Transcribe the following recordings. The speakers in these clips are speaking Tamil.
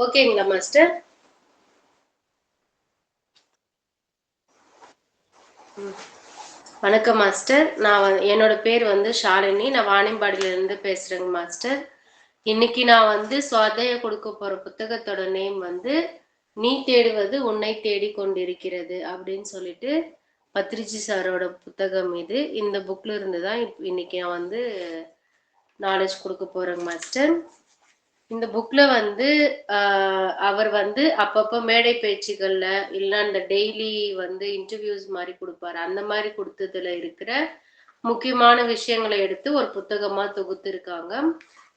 ஓகேங்களா மாஸ்டர்? வணக்கம் மாஸ்டர். என்னோட பேர் வந்து ஷாலினி. நான் வாணியம்பாடியில இருந்து பேசுறேங்க மாஸ்டர். இன்னைக்கு நான் வந்து சுவாத்தியாயம் கொடுக்க போற புத்தகத்தோட நேம் வந்து நீ தேடுவது உன்னை தேடி கொண்டிருக்கிறது அப்படின்னு சொல்லிட்டு பத்ரிஜி சாரோட புத்தகம் இது. இந்த புக்ல இருந்து தான் இன்னைக்கு நான் வந்து நாலேஜ் கொடுக்க போறேங்க மாஸ்டர். இந்த புக்ல வந்து அவர் வந்து அப்பப்போ மேடை பேச்சுகள்ல இல்ல அந்த டெய்லி வந்து இன்டர்வியூஸ் மாதிரி கொடுப்பாரு. அந்த மாதிரி கொடுத்ததுல இருக்கிற முக்கியமான விஷயங்களை எடுத்து ஒரு புத்தகமா தொகுத்து இருக்காங்க.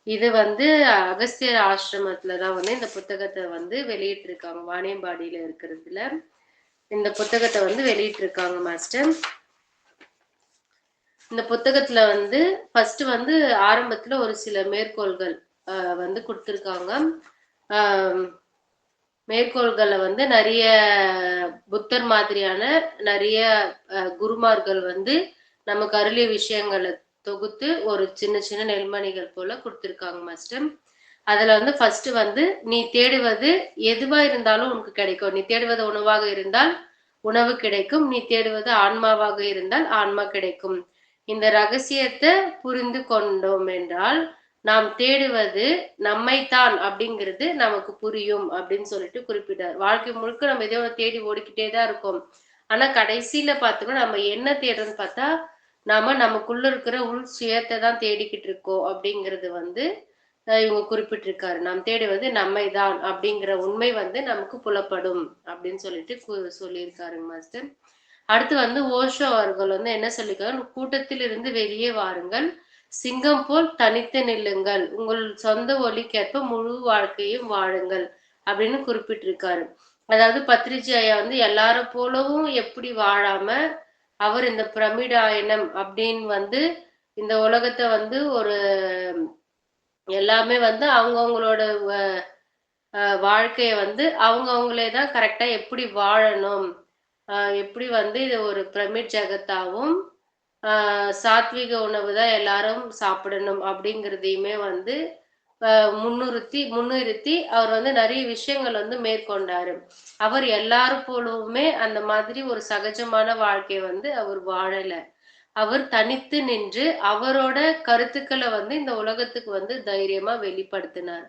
இது வந்து அகஸ்தியர் ஆசிரமத்துலதான் வந்து இந்த புத்தகத்தை வந்து வெளியிட்டு இருக்காங்க. வாணியம்பாடியில இருக்கிறதுல இந்த புத்தகத்தை வந்து வெளியிட்டு இருக்காங்க மாஸ்டர். இந்த புத்தகத்துல வந்து ஃபர்ஸ்ட் வந்து ஆரம்பத்துல ஒரு சில மேற்கோள்கள் வந்து கொடுத்துருக்காங்க. மேற்கோள்களை வந்து நிறைய புத்தர் மாதிரியான நிறைய குருமார்கள் வந்து நமக்கு அருளிய விஷயங்களை தொகுத்து ஒரு சின்ன சின்ன நெல்மணிகள் போல கொடுத்துருக்காங்க மாஸ்டர். அதுல வந்து ஃபர்ஸ்ட் வந்து நீ தேடுவது எதுவா இருந்தாலும் உனக்கு கிடைக்கும். நீ தேடுவது உணவாக இருந்தால் உணவு கிடைக்கும். நீ தேடுவது ஆன்மாவாக இருந்தால் ஆன்மா கிடைக்கும். இந்த ரகசியத்தை புரிந்து கொண்டோம் என்றால் நாம் தேடுவது நம்மைத்தான் அப்படிங்கிறது நமக்கு புரியும் அப்படின்னு சொல்லிட்டு குறிப்பிட்டார். வாழ்க்கை முழுக்க நம்ம எதையோ தேடி ஓடிக்கிட்டே தான் இருக்கோம். ஆனா கடைசியில பார்த்தோம்னா நம்ம என்ன தேடுறோம்னு பார்த்தா நாம நமக்குள்ள இருக்கிற உள் சுயத்தை தான் தேடிக்கிட்டு இருக்கோம் அப்படிங்கிறது வந்து இவங்க குறிப்பிட்டிருக்காரு. நாம் தேடுவது நம்மை தான் அப்படிங்கிற உண்மை வந்து நமக்கு புலப்படும் அப்படின்னு சொல்லிட்டு சொல்லியிருக்காருங்க மாஸ்டர். அடுத்து வந்து ஓஷோ அவர்கள் வந்து என்ன சொல்லியிருக்காரு, கூட்டத்தில் இருந்து வெளியே வாருங்கள், சிங்கம் போல் தனித்து நில்லுங்கள், உங்கள் சொந்த ஒலிக்கேற்ப முழு வாழ்க்கையும் வாழுங்கள் அப்படின்னு குறிப்பிட்டிருக்காரு. அதாவது பத்ரிஜி ஐயா வந்து எல்லாரும் போலவும் எப்படி வாழாம அவர் இந்த பிரமிடாயனம் அப்படின்னு வந்து இந்த உலகத்தை வந்து ஒரு எல்லாமே வந்து அவங்கவுங்களோட வாழ்க்கைய வந்து அவங்கவுங்களே தான் கரெக்டா எப்படி வாழணும், எப்படி வந்து இது ஒரு பிரமிட் ஜெகத்தாவும் சாத்விக உணவு தான் எல்லாரும் சாப்பிடணும் அப்படிங்கிறதையுமே வந்து முன்னிறுத்தி அவர் வந்து நிறைய விஷயங்கள் வந்து மேற்கொண்டாரு. அவர் எல்லாரும் போலவுமே அந்த மாதிரி ஒரு சகஜமான வாழ்க்கையை வந்து அவர் வாழல. அவர் தனித்து நின்று அவரோட கருத்துக்களை வந்து இந்த உலகத்துக்கு வந்து தைரியமா வெளிப்படுத்தினார்.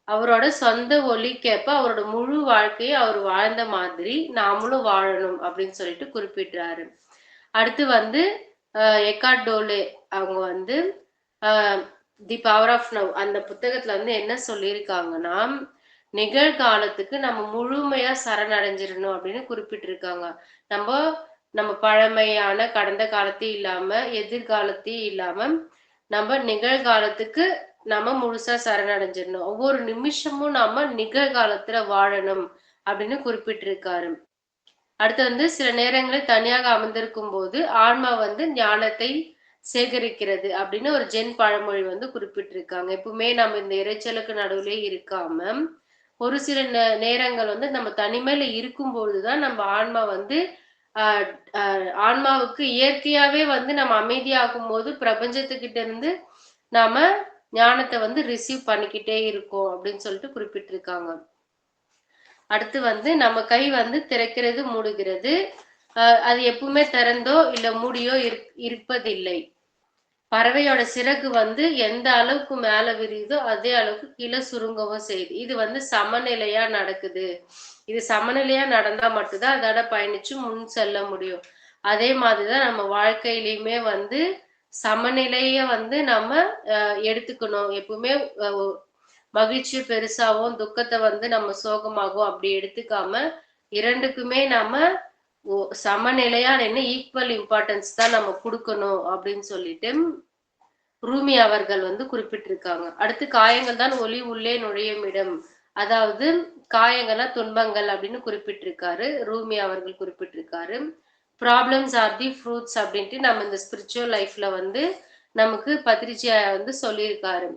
அவரோட சொந்த ஒலிக்கேற்ப அவரோட முழு வாழ்க்கையை அவர் வாழ்ந்த மாதிரி நாமளும் வாழணும் அப்படின்னு சொல்லிட்டு குறிப்பிடுறாரு. அடுத்து வந்து எக்கார்ட் டோலே அவங்க வந்து தி பவர் ஆஃப் நவ் அந்த புத்தகத்துல வந்து என்ன சொல்லியிருக்காங்கன்னா, நிகழ்காலத்துக்கு நம்ம முழுமையா சரணடைஞ்சிடணும் அப்படின்னு குறிப்பிட்டிருக்காங்க. நம்ம நம்ம பழமையான கடந்த காலத்தையும் இல்லாம எதிர்காலத்தையும் இல்லாம நம்ம நிகழ்காலத்துக்கு நம்ம முழுசா சரணடைஞ்சிடணும். ஒவ்வொரு நிமிஷமும் நாம நிகழ்காலத்துல வாழணும் அப்படின்னு குறிப்பிட்டிருக்காரு. அடுத்து வந்து சில நேரங்களில் தனியாக அமர்ந்திருக்கும் போது ஆன்மா வந்து ஞானத்தை சேகரிக்கிறது அப்படின்னு ஒரு ஜென் பழமொழி வந்து குறிப்பிட்டிருக்காங்க. எப்பவுமே நம்ம இந்த இரைச்சலுக்கு நடுவுலே இருக்காம ஒரு சில நேரங்கள் வந்து நம்ம தனிமையில இருக்கும்பொழுதுதான் நம்ம ஆன்மா வந்து ஆன்மாவுக்கு இயற்கையாவே வந்து நம்ம அமைதியாகும் போது பிரபஞ்சத்துக்கிட்ட இருந்து நாம ஞானத்தை வந்து ரிசீவ் பண்ணிக்கிட்டே இருக்கோம் அப்படின்னு சொல்லிட்டு குறிப்பிட்டிருக்காங்க. அடுத்து வந்து நம்ம கை வந்து திறக்கிறது மூடுகிறது, அது எப்பவுமே திறந்தோ இல்ல மூடியோ இருப்பதில்லை. பறவையோட சிறகு வந்து எந்த அளவுக்கு மேல விரியுதோ அதே அளவுக்கு கீழே சுருங்கவும் செய்யுது. இது வந்து சமநிலையா நடக்குது. இது சமநிலையா நடந்தா மட்டும்தான் அதோட பயணிச்சு முன் செல்ல முடியும். அதே மாதிரிதான் நம்ம வாழ்க்கையிலயுமே வந்து சமநிலைய வந்து நம்ம எடுத்துக்கணும். எப்பவுமே மகிழ்ச்சி பெருசாவும் துக்கத்தை வந்து நம்ம சோகமாகவும் அப்படி எடுத்துக்காம இரண்டுக்குமே நாம சமநிலையா நின்று ஈக்குவல் இம்பார்ட்டன்ஸ் தான் நம்ம கொடுக்கணும் அப்படின்னு சொல்லிட்டு ரூமி அவர்கள் வந்து குறிப்பிட்டிருக்காங்க. அடுத்து காயங்கள் தான் ஒளி உள்ளே நுழையும் இடம், அதாவது காயங்கள்னா துன்பங்கள் அப்படின்னு குறிப்பிட்டிருக்காரு. ரூமி அவர்கள் குறிப்பிட்டிருக்காரு. ப்ராப்ளம்ஸ் ஆர் தி ஃப்ரூட்ஸ் அப்படின்ட்டு நம்ம இந்த ஸ்பிரிச்சுவல் லைஃப்ல வந்து நமக்கு பத்ரிஜியா வந்து சொல்லியிருக்காரு.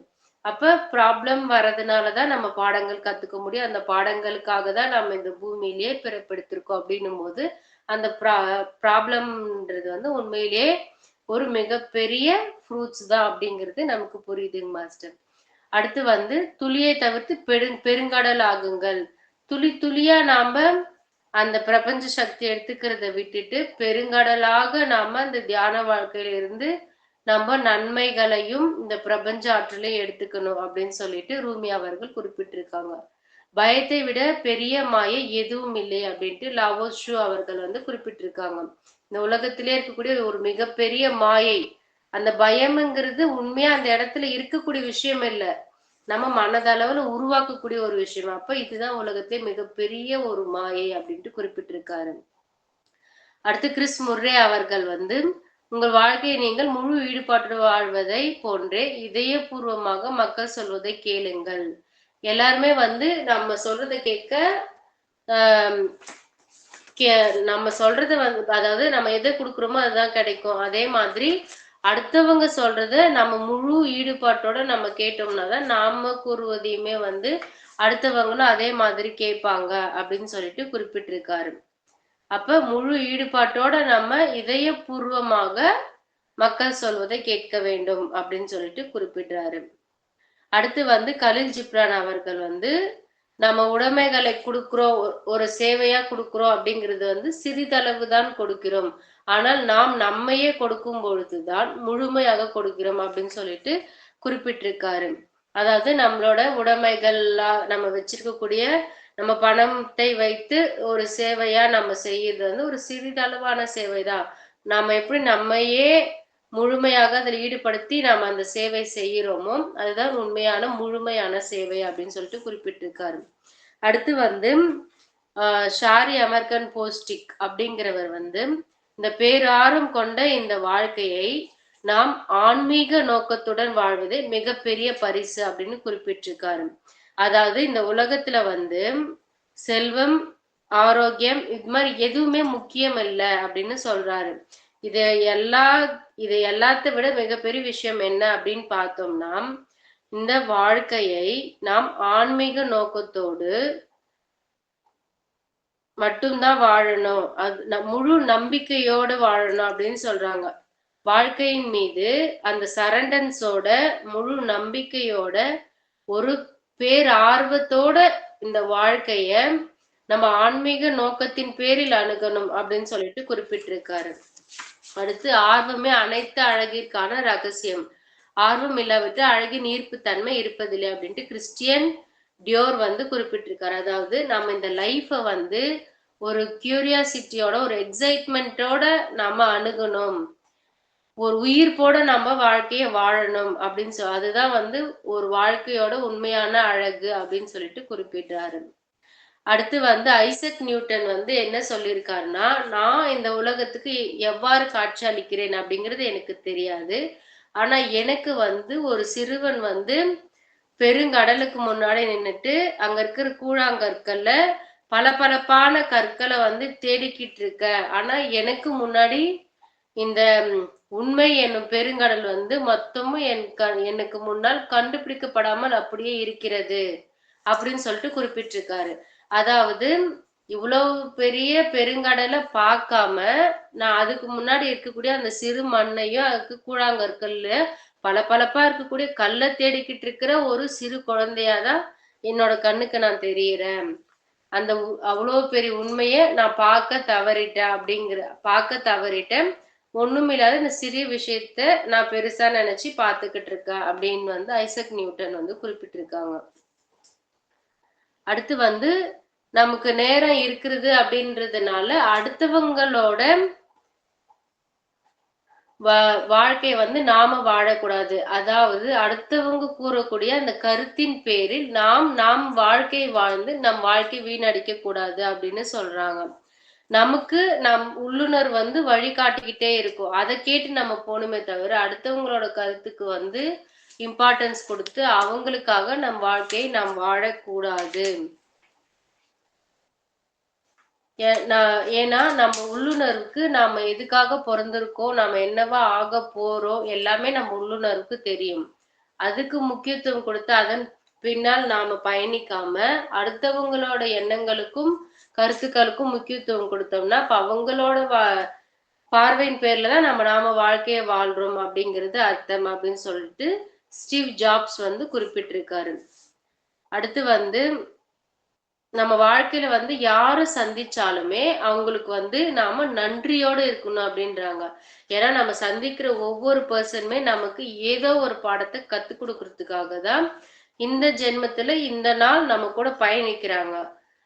அப்ப ப்ராப்ளம் வர்றதுனாலதான் நம்ம பாடங்கள் கத்துக்க முடியும். அந்த பாடங்களுக்காக தான் நம்ம இந்த பூமியிலேயே பிறப்பெடுத்திருக்கோம் அப்படின்னும் போது அந்த ப்ராப்ளம்ன்றது வந்து உண்மையிலேயே ஒரு மிகப்பெரிய ஃப்ரூட்ஸ் தான் அப்படிங்கிறது நமக்கு புரியுதுங்க மாஸ்டர். அடுத்து வந்து துளியை தவிர்த்து பெருங்கடல் ஆகுங்கள். துளி துளியா நாம அந்த பிரபஞ்ச சக்தி எடுத்துக்கிறத விட்டுட்டு பெருங்கடலாக நாம அந்த தியான வாழ்க்கையில இருந்து நம்ம நன்மைகளையும் இந்த பிரபஞ்ச ஆற்றலையும் எடுத்துக்கணும் அப்படின்னு சொல்லிட்டு ரூமி அவர்கள் குறிப்பிட்டிருக்காங்க. பயத்தை விட பெரிய மாயை எதுவும் இல்லை அப்படின்ட்டு லாவோ ஷூ அவர்கள் வந்து குறிப்பிட்டிருக்காங்க. இந்த உலகத்திலே இருக்கக்கூடிய ஒரு மிகப்பெரிய மாயை, அந்த பயம்ங்கிறது உண்மையா அந்த இடத்துல இருக்கக்கூடிய விஷயம் இல்ல, நம்ம மனதளவுல உருவாக்கக்கூடிய ஒரு விஷயம். அப்ப இதுதான் உலகத்திலே மிகப்பெரிய ஒரு மாயை அப்படின்ட்டு குறிப்பிட்டிருக்காரு. அடுத்து கிறிஸ் முர்ரே அவர்கள் வந்து உங்கள் வாழ்க்கையை நீங்கள் முழு ஈடுபாட்டு வாழ்வதை போன்றே இதயபூர்வமாக மக்கள் சொல்வதை கேளுங்கள். எல்லாருமே வந்து நம்ம சொல்றதை கேட்க நம்ம சொல்றது வந்து, அதாவது நம்ம எதை கொடுக்குறோமோ அதுதான் கிடைக்கும். அதே மாதிரி அடுத்தவங்க சொல்றத நம்ம முழு ஈடுபாட்டோட நம்ம கேட்டோம்னா தான் நாம கூறுவதையுமே வந்து அடுத்தவங்களும் அதே மாதிரி கேட்பாங்க அப்படின்னு சொல்லிட்டு குறிப்பிட்டிருக்காரு. அப்ப முழு ஈடுபாட்டோட நம்ம இதயபூர்வமாக மக்கள் சொல்வதை கேட்க வேண்டும் அப்படின்னு சொல்லிட்டு குறிப்பிடுறாரு. அடுத்து வந்து கலில் ஜிப்ரான் அவர்கள் வந்து நம்ம உடைமைகளை கொடுக்கிறோம், ஒரு சேவையா கொடுக்கிறோம் அப்படிங்கிறது வந்து சிறிதளவு தான் கொடுக்கிறோம், ஆனால் நாம் நம்மையே கொடுக்கும் பொழுதுதான் முழுமையாக கொடுக்கிறோம் அப்படின்னு சொல்லிட்டு குறிப்பிட்டிருக்காரு. அதாவது நம்மளோட உடைமைகள்லாம் நம்ம வச்சிருக்கக்கூடிய நம்ம பணத்தை வைத்து ஒரு சேவையா நம்ம செய்யறது வந்து ஒரு சிறிதளவான சேவைதான். நாம எப்படி நம்மையே முழுமையாக அதில் ஈடுபடுத்தி நாம் அந்த சேவை செய்கிறோமோ அதுதான் உண்மையான முழுமையான சேவை அப்படின்னு சொல்லிட்டு குறிப்பிட்டிருக்காரு. அடுத்து வந்து ஷாரி அமெரிக்கன் போஸ்டிக் அப்படிங்கிறவர் வந்து இந்த பேரார்வம் கொண்ட இந்த வாழ்க்கையை நாம் ஆன்மீக நோக்கத்துடன் வாழ்வதே மிகப்பெரிய பரிசு அப்படின்னு குறிப்பிட்டிருக்காரு. அதாவது இந்த உலகத்துல வந்து செல்வம், ஆரோக்கியம் இது மாதிரி எதுவுமே முக்கியம் இல்லை அப்படின்னு சொல்றாரு. இது எல்லாத்த விட மிகப்பெரிய விஷயம் என்ன அப்படின்னு பார்த்தோம்னா, இந்த வாழ்க்கையை நாம் ஆன்மீக நோக்கத்தோடு மட்டும்தான் வாழணும், அது முழு நம்பிக்கையோடு வாழணும் அப்படின்னு சொல்றாங்க. வாழ்க்கையின் மீது அந்த சரண்டன்ஸோட முழு நம்பிக்கையோட ஒரு பேரார்வத்தோட இந்த வாழ்க்கைய நம்ம ஆன்மீக நோக்கத்தின் பேரில் அணுகணும் அப்படின்னு சொல்லிட்டு குறிப்பிட்டிருக்காரு. அடுத்து ஆர்வமே அனைத்து அழகிற்கான ரகசியம், ஆர்வம் இல்லாவிட்டு அழகின் ஈர்ப்பு தன்மை இருப்பதில்லை அப்படின்ட்டு கிறிஸ்டியன் டியோர் வந்து குறிப்பிட்டிருக்காரு. அதாவது நம்ம இந்த லைஃபை வந்து ஒரு கியூரியாசிட்டியோட ஒரு எக்ஸைட்மெண்ட்டோட நம்ம அணுகணும், ஒரு உயிர்ப்போட நம்ம வாழ்க்கையை வாழணும் அப்படின்னு அதுதான் வந்து ஒரு வாழ்க்கையோட உண்மையான அழகு அப்படின்னு சொல்லிட்டு குறிப்பிடுறாரு. அடுத்து வந்து ஐசக் நியூட்டன் வந்து என்ன சொல்லியிருக்காருன்னா, நான் இந்த உலகத்துக்கு எவ்வாறு காட்சி அளிக்கிறேன் அப்படிங்கிறது எனக்கு தெரியாது, ஆனா எனக்கு வந்து ஒரு சிறுவன் வந்து பெருங்கடலுக்கு முன்னாடி நின்னுட்டு அங்க இருக்கிற கூழாங்கற்கள்ல பளபளப்பான கற்களை வந்து தேடிக்கிட்டு இருக்க, ஆனா எனக்கு முன்னாடி இந்த உண்மை என்னும் பெருங்கடல் வந்து மொத்தமும் எனக்கு முன்னால் கண்டுபிடிக்கப்படாமல் அப்படியே இருக்கிறது அப்படின்னு சொல்லிட்டு குறிப்பிட்டிருக்காரு. அதாவது இவ்வளவு பெரிய பெருங்கடலை பார்க்காம நான் அதுக்கு முன்னாடி இருக்கக்கூடிய அந்த சிறு மண்ணையும் அதுக்கு கூழாங்கற்கல்ல பளபளப்பா இருக்கக்கூடிய கல்லை தேடிக்கிட்டு இருக்கிற ஒரு சிறு குழந்தையாதான் என்னோட கண்ணுக்கு நான் தெரிகிறேன். அந்த அவ்வளோ பெரிய உண்மையை நான் பார்க்க தவறிட்டேன், ஒண்ணுமில்லாத இந்த சிறிய விஷயத்த நான் பெருசா நினைச்சு பார்த்துக்கிட்டு இருக்கேன் அப்படின்னு வந்து ஐசக் நியூட்டன் வந்து குறிப்பிட்டிருக்காங்க. அடுத்து வந்து நமக்கு நேரம் இருக்கிறது அப்படின்றதுனால அடுத்தவங்களோட வாழ்க்கையை வந்து நாம வாழக்கூடாது. அதாவது அடுத்தவங்க கூறக்கூடிய அந்த கருத்தின் பேரில் நாம் வாழ்க்கையை வாழ்ந்து நம் வாழ்க்கை வீணடிக்க கூடாது அப்படின்னு சொல்றாங்க. நமக்கு நம் உள்ளுணர் வந்து வழிகாட்டிக்கிட்டே இருக்கும், அதை கேட்டு நம்ம போகணுமே தவிர அடுத்தவங்களோட கருத்துக்கு வந்து இம்பார்ட்டன்ஸ் கொடுத்து அவங்களுக்காக நம் வாழ்க்கையை நாம் வாழக்கூடாது. ஏன்னா நம்ம உள்ளுணர்வுக்கு நாம எதுக்காக பிறந்திருக்கோம், நாம என்னவா ஆக போறோம் எல்லாமே நம்ம உள்ளுணர்வுக்கு தெரியும். அதுக்கு முக்கியத்துவம் கொடுத்து அதன் பின்னால் நாம பயணிக்காம அடுத்தவங்களோட எண்ணங்களுக்கும் கருத்துக்களுக்கும் முக்கியத்துவம் கொடுத்தோம்னா அப்ப அவங்களோட பார்வையின் பேர்ல தான் நாம வாழ்க்கையை வாழ்றோம் அப்படிங்கிறது அர்த்தம் அப்படின்னு சொல்லிட்டு ஸ்டீவ் ஜாப்ஸ் வந்து குறிப்பிட்டிருக்காரு. அடுத்து வந்து நம்ம வாழ்க்கையில வந்து யாரு சந்திச்சாலுமே அவங்களுக்கு வந்து நாம நன்றியோட இருக்கணும் அப்படின்றாங்க. ஏன்னா நம்ம சந்திக்கிற ஒவ்வொரு பர்சனுமே நமக்கு ஏதோ ஒரு பாடத்தை கத்துக் கொடுக்கறதுக்காக தான் இந்த ஜென்மத்துல இந்த நாள் நம்ம கூட பயணிக்கிறாங்க.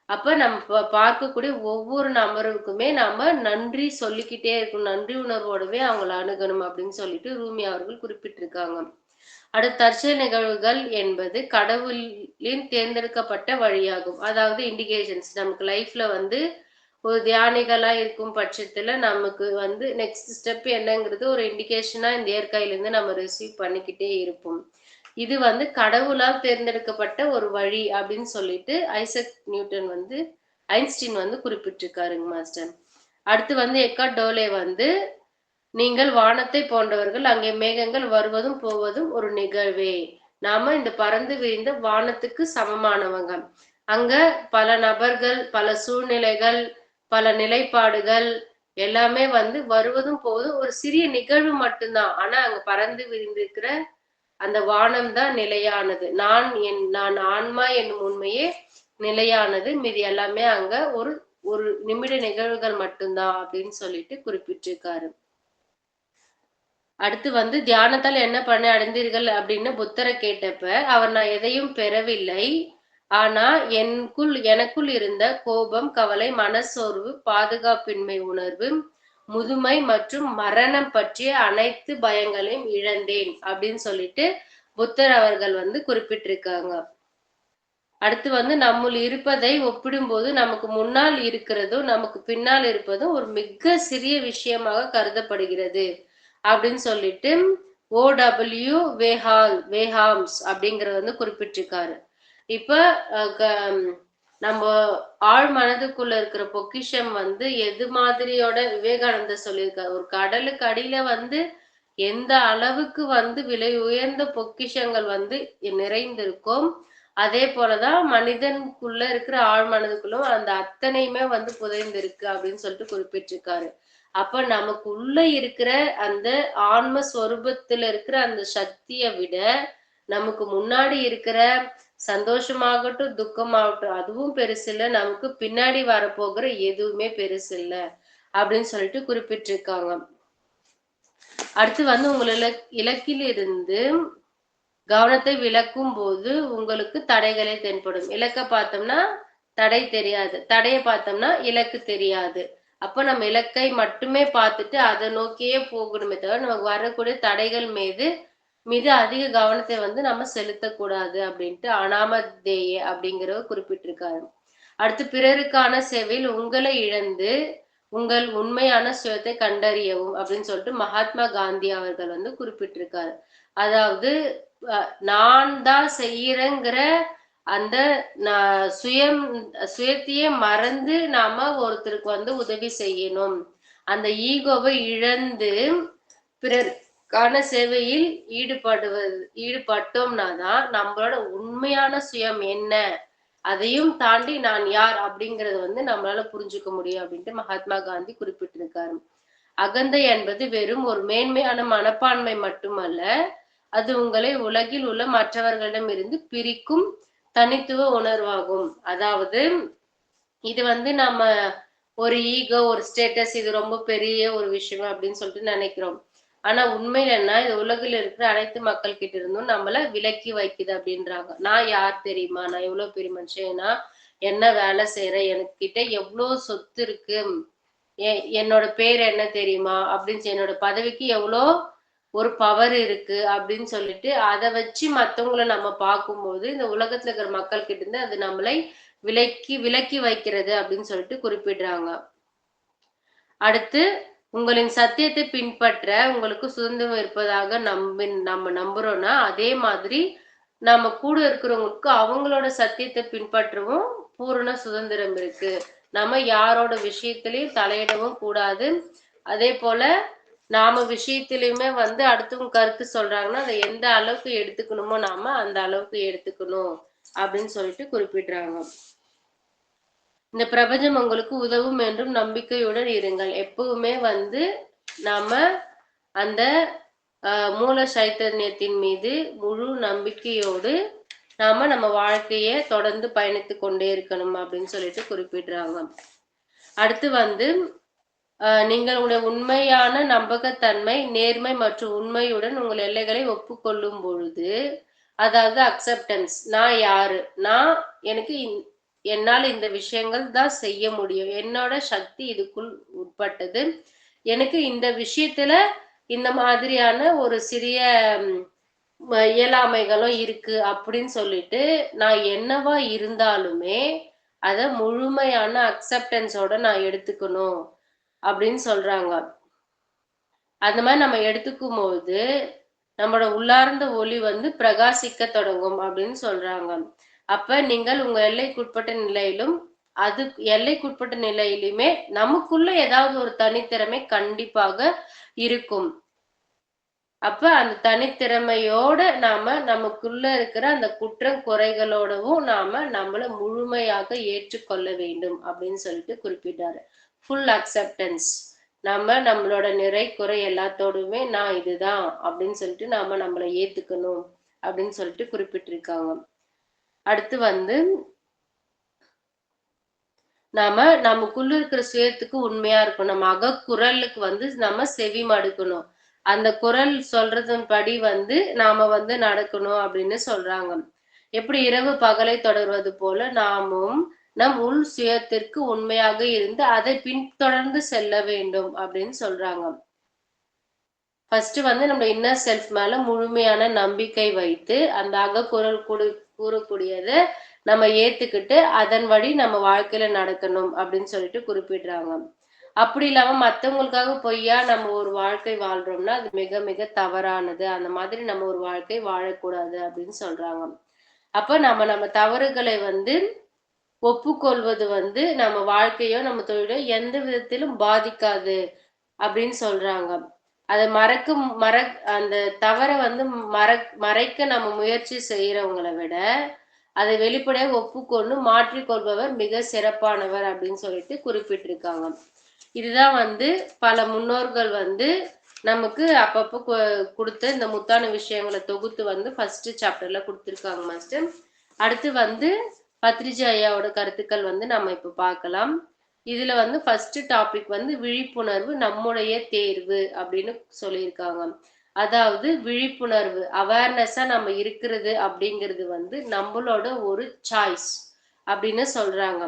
அப்ப நம்ம பார்க்கக்கூடிய ஒவ்வொரு நபருக்குமே நாம நன்றி சொல்லிக்கிட்டே இருக்கணும். நன்றி உணர்வோடவே அவங்கள அணுகணும் அப்படின்னு சொல்லிட்டு ரூமி அவர்கள் குறிப்பிட்டிருக்காங்க. அடுத்து தற்செயல் நிகழ்வுகள் என்பது கடவுளின் தேர்ந்தெடுக்கப்பட்ட வழியாகும். அதாவது இண்டிகேஷன்ஸ் நமக்கு லைஃப்ல வந்து ஒரு தியானிகளா இருக்கும் பட்சத்துல நமக்கு வந்து நெக்ஸ்ட் ஸ்டெப் என்னங்கிறது ஒரு இண்டிகேஷனா இந்த இயற்கையிலிருந்து நம்ம ரிசீவ் பண்ணிக்கிட்டே இருப்போம். இது வந்து கடவுளால் தேர்ந்தெடுக்கப்பட்ட ஒரு வழி அப்படின்னு சொல்லிட்டு ஐன்ஸ்டீன் வந்து குறிப்பிட்டிருக்காருங்க மாஸ்டர். அடுத்து வந்து எக்கார்ட் டோலே வந்து நீங்கள் வானத்தை போன்றவர்கள், அங்கே மேகங்கள் வருவதும் போவதும் ஒரு நிகழ்வே. நாம இந்த பறந்து விரிந்த வானத்துக்கு சமமானவங்க. அங்க பல நபர்கள், பல சூழ்நிலைகள், பல நிலைப்பாடுகள் எல்லாமே வந்து வருவதும் போவதும் ஒரு சிறிய நிகழ்வு மட்டும்தான். ஆனா அங்க பறந்து விரிந்திருக்கிற அந்த வானம் தான் நிலையானது. நான் ஆன்மா என்னும் உண்மையே நிலையானது. மீதி எல்லாமே அங்க ஒரு ஒரு நிமிட நிகழ்வுகள் மட்டும்தான் அப்படின்னு சொல்லிட்டு குறிப்பிட்டிருக்காரு. அடுத்து வந்து தியானத்தால் என்ன பண்ண அடைந்தீர்கள் அப்படின்னு புத்தரை கேட்டப்ப அவர் நான் எதையும் பெறவில்லை, ஆனா எனக்குள் இருந்த கோபம், கவலை, மனசோர்வு, பாதுகாப்பின்மை உணர்வு, முதுமை மற்றும் மரணம் பற்றிய அனைத்து பயங்களையும் இழந்தேன் அப்படின்னு சொல்லிட்டு புத்தர் அவர்கள் வந்து குறிப்பிட்டிருக்காங்க. அடுத்து வந்து நம்முள் இருப்பதை ஒப்பிடும்போது நமக்கு முன்னால் இருக்கிறதும் நமக்கு பின்னால் இருப்பதும் ஒரு மிக சிறிய விஷயமாக கருதப்படுகிறது அப்படின்னு சொல்லிட்டு ஓடபிள்யூ வேஹாம்ஸ் அப்படிங்கறது வந்து குறிப்பிட்டிருக்காரு. இப்ப நம்ம ஆழ் மனதுக்குள்ள இருக்கிற பொக்கிஷம் வந்து எது மாதிரியோட விவேகானந்தர் சொல்லியிருக்காரு. ஒரு கடலுக்கு அடியில வந்து எந்த அளவுக்கு வந்து விலை உயர்ந்த பொக்கிஷங்கள் வந்து நிறைந்திருக்கும், அதே போலதான் மனிதனுக்குள்ள இருக்கிற ஆழ் மனதுக்குள்ளும் அந்த அத்தனையுமே வந்து புதைந்திருக்கு அப்படின்னு சொல்லிட்டு குறிப்பிட்டிருக்காரு. அப்ப நமக்கு உள்ள இருக்கிற அந்த ஆன்ம ஸ்வரூபத்துல இருக்கிற அந்த சக்தியை விட நமக்கு முன்னாடி இருக்கிற சந்தோஷமாகட்டும் துக்கமாகட்டும் அதுவும் பெருசு இல்ல, நமக்கு பின்னாடி வரப்போகிற எதுவுமே பெருசு இல்ல அப்படின்னு சொல்லிட்டு குறிப்பிட்டிருக்காங்க. அடுத்து வந்து உங்களை இலக்கிலிருந்து கவனத்தை விலக்கும் போது உங்களுக்கு தடைகளே தென்படும். இலக்க பார்த்தோம்னா தடை தெரியாது, தடையை பார்த்தோம்னா இலக்கு தெரியாது. அப்ப நம்ம இலக்கை மட்டுமே பார்த்துட்டு அதை நோக்கியே போகணுமே தவிர நமக்கு வரக்கூடிய தடைகள் மீது அதிக கவனத்தை வந்து நம்ம செலுத்தக்கூடாது அப்படின்ட்டு அனாமதேய அப்படிங்கிறவர் குறிப்பிட்டிருக்காரு. அடுத்து பிறருக்கான சேவையில் உங்களை இழந்து உங்கள் உண்மையான சுயத்தை கண்டறியவும் அப்படின்னு சொல்லிட்டு மகாத்மா காந்தி அவர்கள் வந்து குறிப்பிட்டிருக்காரு. அதாவது நான் தான் செய்யறேங்கிற அந்த சுயத்தையே மறந்து நாம ஒருத்தருக்கு வந்து உதவி செய்யணும். அந்த ஈகோவை இழந்து பிறருக்கான சேவையில் ஈடுபட்டோம்னா தான் நம்மளோட உண்மையான சுயம் என்ன, அதையும் தாண்டி நான் யார் அப்படிங்கறத வந்து நம்மளால புரிஞ்சுக்க முடியும் அப்படின்ட்டு மகாத்மா காந்தி குறிப்பிட்டிருக்காரு. அகந்தை என்பது வெறும் ஒரு மேன்மையான மனப்பான்மை மட்டுமல்ல, அது உங்களை உலகில் உள்ள மற்றவர்களிடம் இருந்து பிரிக்கும் தனித்துவ உணர்வாகும். அதாவது இது வந்து நம்ம ஒரு ஈகோ, ஒரு ஸ்டேட்டஸ், இது ரொம்ப பெரிய ஒரு விஷயம் அப்படின்னு சொல்லிட்டு நினைக்கிறோம். ஆனா உண்மையில என்ன, இது உலகில் இருக்கிற அனைத்து மக்கள் கிட்ட இருந்தும் நம்மள விலக்கி வைக்குது அப்படின்றாங்க. நான் யார் தெரியுமா, நான் எவ்வளவு பெரிய மனுஷன், நான் என்ன வேலை செய்யறேன், எனக்கு கிட்ட எவ்வளவு சொத்து இருக்கு, என்னோட பேர் என்ன தெரியுமா அப்படின்னு, என்னோட பதவிக்கு எவ்வளோ ஒரு பவர் இருக்கு அப்படின்னு சொல்லிட்டு அதை வச்சு மத்தவங்கள நம்ம பார்க்கும்போது இந்த உலகத்துல இருக்கிற மக்கள் கிட்ட இருந்து அது நம்மளை விலக்கி வைக்கிறது அப்படின்னு சொல்லிட்டு குறிப்பிடுறாங்க. அடுத்து உங்களின் சத்தியத்தை பின்பற்ற உங்களுக்கு சுதந்திரம் இருப்பதாக நம்ம நம்புறோம்னா அதே மாதிரி நம்ம கூட இருக்கிறவங்களுக்கு அவங்களோட சத்தியத்தை பின்பற்றவும் பூரண சுதந்திரம் இருக்கு. நம்ம யாரோட விஷயத்திலையும் தலையிடவும் கூடாது. அதே போல நாம விஷயத்திலயுமே வந்து அடுத்தவங்க கருத்து சொல்றாங்கன்னா அதை எந்த அளவுக்கு எடுத்துக்கணுமோ நாம அந்த அளவுக்கு எடுத்துக்கணும் அப்படின்னு சொல்லிட்டு குறிப்பிடுறாங்க. இந்த பிரபஞ்சம் உங்களுக்கு உதவும் என்றும் நம்பிக்கையுடன் இருங்கள். எப்பவுமே வந்து நாம அந்த மூல சைத்தன்யத்தின் மீது முழு நம்பிக்கையோடு நம்ம வாழ்க்கையை தொடர்ந்து பயணித்து கொண்டே இருக்கணும் அப்படின்னு சொல்லிட்டு குறிப்பிடுறாங்க. அடுத்து வந்து நீங்களுடைய உண்மையான நம்பகத்தன்மை, நேர்மை மற்றும் உண்மையுடன் உங்கள் எல்லைகளை ஒப்புக்கொள்ளும் பொழுது, அதாவது அக்செப்டன்ஸ். நான் யாரு? எனக்கு என்னால இந்த விஷயங்கள் தான் செய்ய முடியும். என்னோட சக்தி இதுக்குள் உட்பட்டது. எனக்கு இந்த விஷயத்துல இந்த மாதிரியான ஒரு சிறிய இயலாமைகளும் இருக்கு அப்படின்னு சொல்லிட்டு, நான் என்னவா இருந்தாலுமே அத முழுமையான அக்செப்டன்ஸோட நான் எடுத்துக்கணும் அப்படின்னு சொல்றாங்க. அந்த மாதிரி நம்ம எடுத்துக்கும் போது நம்மளோட உள்ளார்ந்த ஒளி வந்து பிரகாசிக்க தொடங்கும் அப்படின்னு சொல்றாங்க. அப்ப நீங்கள் உங்க எல்லைக்குட்பட்ட நிலையிலும் அது எல்லைக்குட்பட்ட நிலையிலுமே நமக்குள்ள ஏதாவது ஒரு தனித்திறமை கண்டிப்பாக இருக்கும். அப்ப அந்த தனித்திறமையோட நமக்குள்ள இருக்கிற அந்த குற்றம் குறைகளோடவும் நம்மள முழுமையாக ஏற்றுக்கொள்ள வேண்டும் அப்படின்னு சொல்லிட்டு குறிப்பிட்டாரு. Full acceptance. நம்மளோட நிறை குறை எல்லாத்தோடுமே நான் இதுதான் அப்படின்னு சொல்லிட்டு நம்மளை ஏத்துக்கணும் அப்படின்னு சொல்லிட்டு குறிப்பிட்டிருக்காங்க. அடுத்து வந்து நமக்குள்ள இருக்கிற சுயத்துக்கு உண்மையா இருக்கணும். நம்ம அகக்குரலுக்கு வந்து நம்ம செவி மடுக்கணும். அந்த குரல் சொல்றதன் படி வந்து நாம வந்து நடக்கணும் அப்படின்னு சொல்றாங்க. எப்படி இரவு பகலை தொடர்வது போல நாமும் நம் உள் சுயத்திற்கு உண்மையாக இருந்து அதை பின்தொடர்ந்து செல்ல வேண்டும் அப்படின்னு சொல்றாங்க. ஃபர்ஸ்ட் வந்து நம்ம இன்னர் செல்ஃப் மேல முழுமையான நம்பிக்கை வைத்து அந்த அகக்குரல் கூறக்கூடியதை நம்ம ஏத்துக்கிட்டு அதன் வழி நம்ம வாழ்க்கையில நடக்கணும் அப்படின்னு சொல்லிட்டு குறிப்பிடுறாங்க. அப்படி இல்லாம மத்தவங்களுக்காக பொய்யா நம்ம ஒரு வாழ்க்கை வாழ்றோம்னா அது மிக மிக தவறானது. அந்த மாதிரி நம்ம ஒரு வாழ்க்கை வாழக்கூடாது அப்படின்னு சொல்றாங்க. அப்ப நம்ம தவறுகளை வந்து ஒப்புக்கொள்வது வந்து நம்ம வாழ்க்கையோ நம்ம தொழிலோ எந்த விதத்திலும் பாதிக்காது அப்படின்னு சொல்றாங்க. அதை அந்த தவறை வந்து மறைக்க நம்ம முயற்சி செய்யறவங்களை விட அதை வெளிப்படையாக ஒப்புக்கொண்டு மாற்றிக்கொள்பவர் மிக சிறப்பானவர் அப்படின்னு சொல்லிட்டு குறிப்பிட்டிருக்காங்க. இதுதான் வந்து பல முன்னோர்கள் வந்து நமக்கு அப்பப்போ கொடுத்த இந்த முத்தான விஷயங்களை தொகுத்து வந்து ஃபர்ஸ்ட் சாப்டர்ல கொடுத்துருக்காங்க மாஸ்டர். அடுத்து வந்து பத்ரிஜி ஐயாவோட கருத்துக்கள் வந்து நம்ம இப்ப பார்க்கலாம். இதுல வந்து ஃபர்ஸ்ட் டாபிக் வந்து விழிப்புணர்வு நம்முடைய தேர்வு அப்படின்னு சொல்லியிருக்காங்க. அதாவது விழிப்புணர்வு அவேர்னஸா நம்ம இருக்கிறது அப்படிங்கிறது வந்து நம்மளோட ஒரு சாய்ஸ் அப்படின்னு சொல்றாங்க.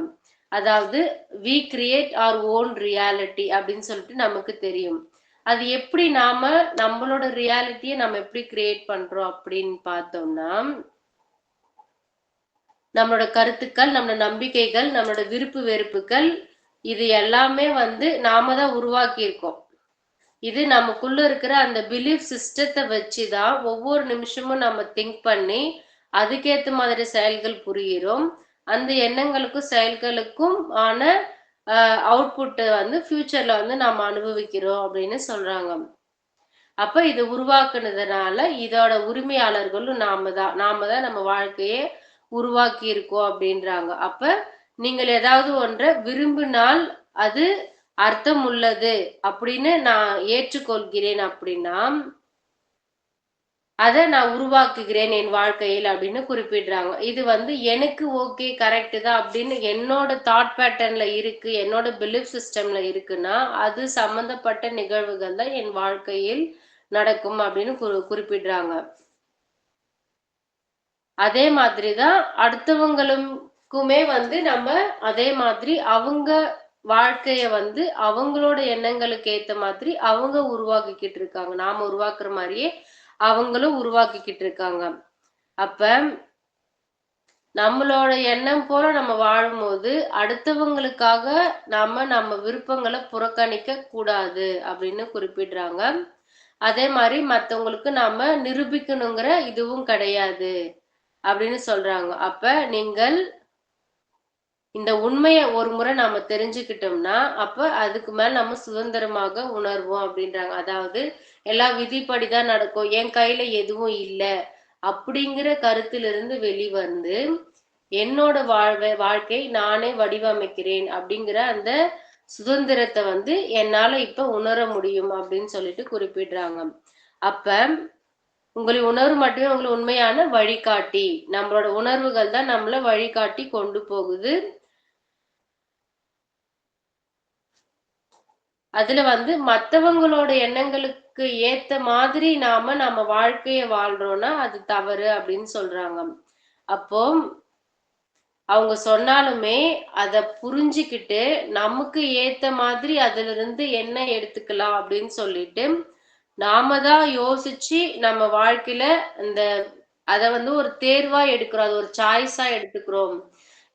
அதாவது we create our own reality அப்படின்னு சொல்லிட்டு நமக்கு தெரியும். அது எப்படி நம்மளோட ரியாலிட்டியை நம்ம எப்படி கிரியேட் பண்றோம் அப்படின்னு பார்த்தோம்னா, நம்மளோட கருத்துக்கள், நம்மளோட நம்பிக்கைகள், நம்மளோட விருப்பு வெறுப்புகள் இது எல்லாமே வந்து நாம தான் உருவாக்கி இருக்கோம். இது நமக்குள்ள இருக்கிற அந்த பிலீஃப் சிஸ்டத்தை வச்சுதான் ஒவ்வொரு நிமிஷமும் நம்ம திங்க் பண்ணி அதுக்கேற்ற மாதிரி செயல்கள் புரிகிறோம். அந்த எண்ணங்களுக்கும் செயல்களுக்கும் ஆன அவுட்புட் வந்து ஃபியூச்சர்ல வந்து நாம அனுபவிக்கிறோம் அப்படின்னு சொல்றாங்க. அப்ப இது உருவாக்குனதுனால இதோட உரிமையாளர்களும் நாம தான் நம்ம வாழ்க்கையை உருவாக்கி இருக்கோம் அப்படின்றாங்க. அப்ப நீங்கள் ஏதாவது ஒன்றை விரும்பினால் அது அர்த்தம் உள்ளது அப்படின்னு நான் ஏற்றுக்கொள்கிறேன் அப்படின்னா அதை நான் உருவாக்குகிறேன் என் வாழ்க்கையில் அப்படின்னு குறிப்பிடுறாங்க. இது வந்து எனக்கு ஓகே கரெக்ட் தான் அப்படின்னு என்னோட தாட் பேட்டர்ன்ல இருக்கு, என்னோட பிலீஃப் சிஸ்டம்ல இருக்குன்னா அது சம்பந்தப்பட்ட நிகழ்வுகள் தான் என் வாழ்க்கையில் நடக்கும் அப்படின்னு குறிப்பிடுறாங்க. அதே மாதிரிதான் அடுத்தவங்களுக்குமே வந்து நம்ம அதே மாதிரி அவங்க வாழ்க்கைய வந்து அவங்களோட எண்ணங்களுக்கு ஏத்த மாதிரி அவங்க உருவாக்கிக்கிட்டு இருக்காங்க. நாம உருவாக்குற மாதிரியே அவங்களும் உருவாக்கிக்கிட்டு இருக்காங்க. அப்ப நம்மளோட எண்ணம் போல நம்ம வாழும்போது அடுத்தவங்களுக்காக நம்ம விருப்பங்களை புறக்கணிக்க கூடாது அப்படின்னு குறிப்பிடுறாங்க. அதே மாதிரி மத்தவங்களுக்கு நாம நிரூபிக்கணுங்கிற இதுவும் கிடையாது அப்படின்னு சொல்றாங்க. அப்ப நீங்கள் இந்த உண்மையை ஒரு முறை நாம தெரிஞ்சுக்கிட்டோம்னா அப்ப அதுக்கு மேல நம்ம சுதந்திரமாக உணர்வோம் அப்படின்றாங்க. அதாவது எல்லாம் விதிப்படிதான் நடக்கும், என் கையில எதுவும் இல்லை அப்படிங்கிற கருத்திலிருந்து வெளிவந்து என்னோட வாழ்க்கை நானே வடிவமைக்கிறேன் அப்படிங்கிற அந்த சுதந்திரத்தை வந்து என்னால இப்ப உணர முடியும் அப்படின்னு சொல்லிட்டு குறிப்பிடுறாங்க. அப்ப உங்களுடைய உணர்வு மட்டுமே உங்களுக்கு உண்மையான வழிகாட்டி. நம்மளோட உணர்வுகள் தான் நம்மள வழிகாட்டி கொண்டு போகுது. அதுல வந்து மத்தவங்களோட எண்ணங்களுக்கு ஏத்த மாதிரி நம்ம வாழ்க்கைய வாழ்றோம்னா, அது தவறு அப்படின்னு சொல்றாங்க. அப்போ அவங்க சொன்னாலுமே அத புரிஞ்சுக்கிட்டு, நமக்கு ஏத்த மாதிரி அதிலிருந்து என்ன எடுத்துக்கலாம் அப்படின்னு சொல்லிட்டு, நாம தான் யோசிச்சு நம்ம வாழ்க்கையில இந்த அத வந்து ஒரு தேர்வா எடுக்கிறோம். அது ஒரு சாய்ஸா எடுத்துக்கிறோம்.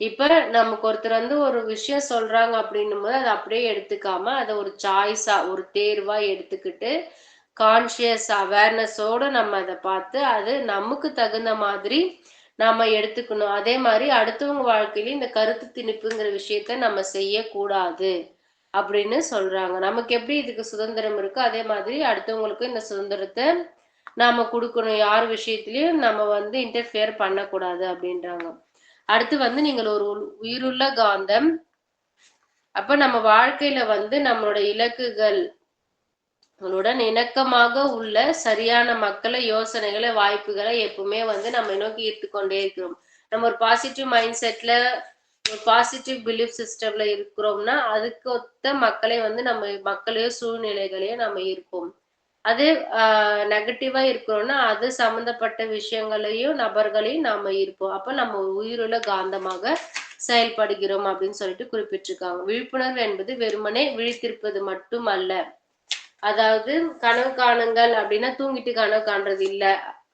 இப்ப நமக்கு ஒருத்தர் வந்து ஒரு விஷயம் சொல்றாங்க அப்படின்னும்போது, அத அப்படியே எடுத்துக்காம, அத ஒரு சாய்ஸா, ஒரு தேர்வா எடுத்துக்கிட்டு, கான்ஷியஸ் அவேர்னஸோட நம்ம அத பார்த்து, அது நமக்கு தகுந்த மாதிரி நாம எடுத்துக்கணும். அதே மாரி அடுத்தவங்க வாழ்க்கையிலயும் இந்த கருத்து திணிப்புங்கிற விஷயத்த நம்ம செய்யக்கூடாது. அப்படின்னு சொல்றாங்க. நமக்கு எப்படி இதுக்கு சுதந்திரம் இருக்கோ, அதே மாதிரி அடுத்தவங்களுக்கும் இந்த சுதந்திரத்த நாம குடுக்கணும். யார் விஷயத்திலயும் நம்ம வந்து இன்டர்ஃபியர் பண்ணக்கூடாது அப்படின்றாங்க. அடுத்து வந்து நீங்கள் ஒரு உயிருள்ள காந்தம். அப்ப நம்ம வாழ்க்கையில வந்து நம்மளோட இலக்குகள் உடன் இணக்கமாக உள்ள சரியான மக்களை, யோசனைகளை, வாய்ப்புகளை எப்பவுமே வந்து நம்ம நோக்கி ஈர்த்து கொண்டே இருக்கிறோம். நம்ம ஒரு பாசிட்டிவ் மைண்ட் செட்ல ஒரு பாசிட்டிவ் பிலீஃப் சிஸ்டம்ல இருக்கிறோம்னா, அதுக்கு ஒத்த மக்களை வந்து நம்ம மக்களையோ, சூழ்நிலைகளையோ நம்ம ஈர்ப்போம். அதே நெகட்டிவா இருக்கிறோம்னா, அது சம்மந்தப்பட்ட விஷயங்களையும், நபர்களையும் நாம ஈர்ப்போம். அப்ப நம்ம உயிருள்ள காந்தமாக செயல்படுகிறோம் அப்படின்னு சொல்லிட்டு குறிப்பிட்டிருக்காங்க. விழிப்புணர்வு என்பது வெறுமனே விழித்திருப்பது மட்டும் அல்ல. அதாவது கனவு காணுங்கள் அப்படின்னா தூங்கிட்டு கனவு காண்றது இல்ல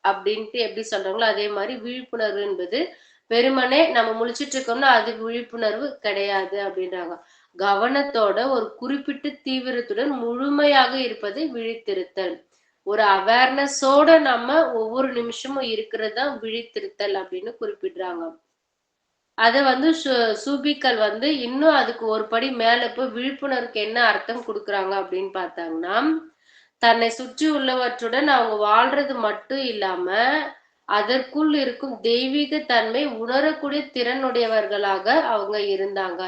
அப்படின்ட்டு எப்படி சொல்றாங்களோ அதே மாதிரி விழிப்புணர்வு என்பது வெறுமனே நம்ம முழிச்சிட்டு இருக்கோம்னா அது விழிப்புணர்வு கிடையாது அப்படின்றாங்க. கவனத்தோட ஒரு குறிப்பிட்ட தீவிரத்துடன் முழுமையாக இருப்பதை விழித்திருத்தல். ஒரு அவேர்னஸோட நம்ம ஒவ்வொரு நிமிஷமும் இருக்கிறது தான் விழித்திருத்தல் அப்படின்னு குறிப்பிடுறாங்க. அத வந்து சூபிக்கள் வந்து இன்னும் அதுக்கு ஒரு படி மேல போய் விழிப்புணர்வுக்கு என்ன அர்த்தம் குடுக்குறாங்க அப்படின்னு பார்த்தாங்கன்னா, தன்னை சுற்றி உள்ளவற்றுடன் அவங்க வாழ்றது மட்டும் இல்லாம, அதற்குள் இருக்கும் தெய்வீக தன்மை உணரக்கூடிய திறனுடையவர்களாக அவங்க இருந்தாங்க.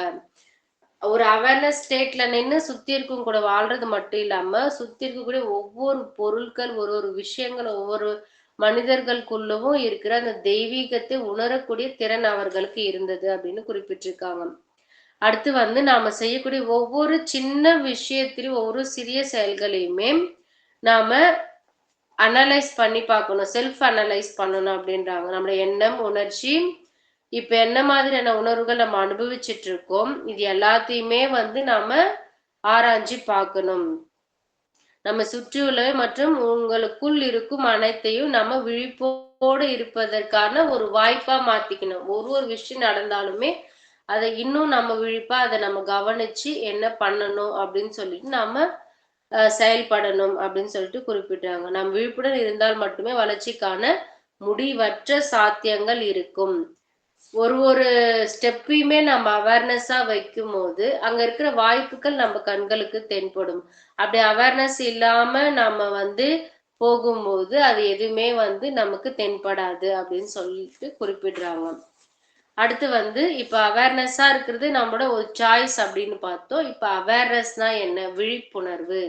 ஒரு அவேர்னஸ் ஸ்டேட்ல நின்னு சுத்தி இருக்கும் கூட வாழ்றது மட்டும் இல்லாம, சுத்தி இருக்கக்கூடிய ஒவ்வொரு பொருட்கள், ஒரு ஒரு விஷயங்கள், ஒவ்வொரு மனிதர்களுக்குள்ளவும் இருக்கிற அந்த தெய்வீகத்தை உணரக்கூடிய திறன் அவர்களுக்கு இருந்தது அப்படின்னு குறிப்பிட்டிருக்காங்க. அடுத்து வந்து நாம செய்யக்கூடிய ஒவ்வொரு சின்ன விஷயத்திலும், ஒவ்வொரு சிறிய செயல்களையுமே நாம அனலைஸ் பண்ணி பார்க்கணும். செல்ஃப் அனலைஸ் பண்ணணும் அப்படின்றாங்க. நம்முடைய எண்ணம், உணர்ச்சி, இப்ப என்ன மாதிரியான உணர்வுகள் நம்ம அனுபவிச்சுட்டு இருக்கோம். இது எல்லாத்தையுமே வந்து நாம ஆராய்ஞ்சு பார்க்கணும். நம்ம சுற்றியுள்ளவை மற்றும் உங்களுக்குள் இருக்கும் அனைத்தையும் நம்ம விழிப்போடு இருப்பதற்கான ஒரு வாய்ப்பா மாத்திக்கணும். ஒரு ஒரு விஷயம் நடந்தாலுமே அதை இன்னும் நம்ம விழிப்பா அதை நம்ம கவனிச்சு என்ன பண்ணணும் அப்படின்னு சொல்லிட்டு நாம செயல்படணும் அப்படின்னு சொல்லிட்டு குறிப்பிட்டாங்க. நம் விழிப்புடன் இருந்தால் மட்டுமே வளர்ச்சிக்கான முடிவற்ற சாத்தியங்கள் இருக்கும். ஒரு ஒரு ஸ்டெப்பையுமே நம்ம அவேர்னஸா வைக்கும்போது, அங்க இருக்கிற வாய்ப்புகள் நம்ம கண்களுக்கு தென்படும். அப்படி அவேர்னஸ் இல்லாம நம்ம வந்து போகும்போது, அது எதுவுமே வந்து நமக்கு தென்படாது அப்படின்னு சொல்லிட்டு குறிப்பிடுறாங்க. அடுத்து வந்து இப்ப அவேர்னஸா இருக்கிறது நம்மளோட ஒரு சாய்ஸ் அப்படின்னு பார்த்தோம். இப்ப அவேர்னஸ்னா என்ன? விழிப்புணர்வு.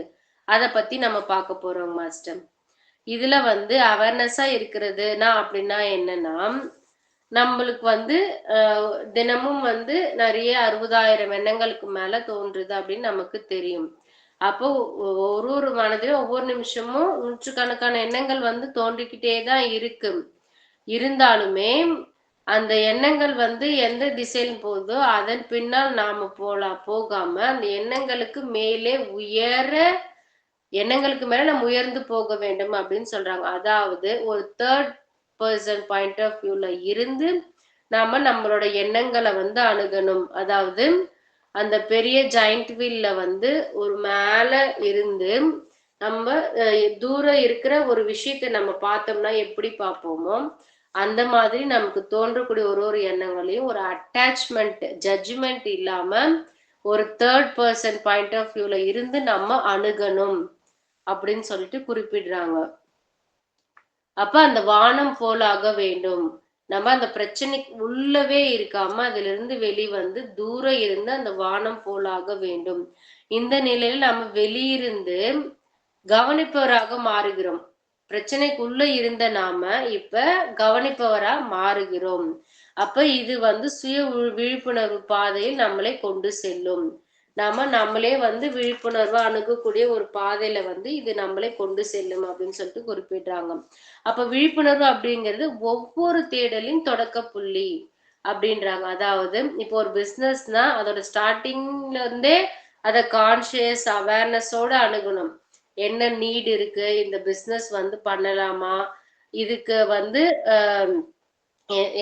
அத பத்தி நம்ம பார்க்க போறோம் மாஸ்டர். இதுல வந்து அவேர்னஸா இருக்கிறதுனா அப்படின்னா என்னன்னா, நம்மளுக்கு வந்து தினமும் வந்து நிறைய 60,000 எண்ணங்களுக்கு மேல தோன்றுது அப்படின்னு நமக்கு தெரியும். அப்போ ஒரு ஒரு மனதிலும் ஒவ்வொரு நிமிஷமும் நூற்றுக்கணக்கான எண்ணங்கள் வந்து தோன்றிக்கிட்டே தான் இருக்கு. இருந்தாலுமே அந்த எண்ணங்கள் வந்து எந்த திசையில் போகுதோ அதன் பின்னால் நாம போகாம அந்த எண்ணங்களுக்கு மேலே எண்ணங்களுக்கு மேல நம்ம உயர்ந்து போக வேண்டும் அப்படின்னு சொல்றாங்க. அதாவது ஒரு தேர்ட் பர்சன் பாயிண்ட் ஆஃப் வியூல இருந்து நாம நம்மளோட எண்ணங்களை வந்து அணுகணும். அதாவது அந்த பெரிய ஜாயிண்ட் வீல்ல வந்து ஒரு மேல இருந்து நம்ம தூரம் இருக்கிற ஒரு விஷயத்தை நம்ம பார்த்தோம்னா எப்படி பார்ப்போமோ அந்த மாதிரி நமக்கு தோன்றக்கூடிய ஒரு ஒரு எண்ணங்களையும் ஒரு அட்டாச்மெண்ட் ஜட்ஜ்மெண்ட் இல்லாம ஒரு தேர்ட் பர்சன் பாயிண்ட் ஆஃப் வியூல இருந்து நம்ம அணுகணும் அப்படின்னு சொல்லிட்டு குறிப்பிடுறாங்க. அப்ப அந்த வானம் போலாக வேண்டும். நம்ம அந்த பிரச்சனைக்கு உள்ளவே இருக்காம அதுல இருந்து வெளிவந்து தூரம் இருந்து அந்த வானம் போலாக வேண்டும். இந்த நிலையில் நம்ம வெளியிருந்து கவனிப்பவராக மாறுகிறோம். பிரச்சனைக்குள்ள இருந்த நாம இப்ப கவனிப்பவரா மாறுகிறோம். அப்ப இது வந்து சுய விழிப்புணர்வு பாதையில் நம்மளை கொண்டு செல்லும். நாம நம்மளே வந்து விழிப்புணர்வா அணுகக்கூடிய ஒரு பாதையில வந்து இது நம்மளை கொண்டு செல்லும் அப்படின்னு சொல்லிட்டு குறிப்பிடுறாங்க. அப்ப விழிப்புணர்வு அப்படிங்கிறது ஒவ்வொரு தேடலின் தொடக்க புள்ளி அப்படின்றாங்க. அதாவது இப்போ ஒரு பிசினஸ்னா அதோட ஸ்டார்டிங்ல இருந்தே அதை கான்சியஸ் அவேர்னஸோட அணுகணும். என்ன நீட் இருக்கு, இந்த பிசினஸ் வந்து பண்ணலாமா, இதுக்கு வந்து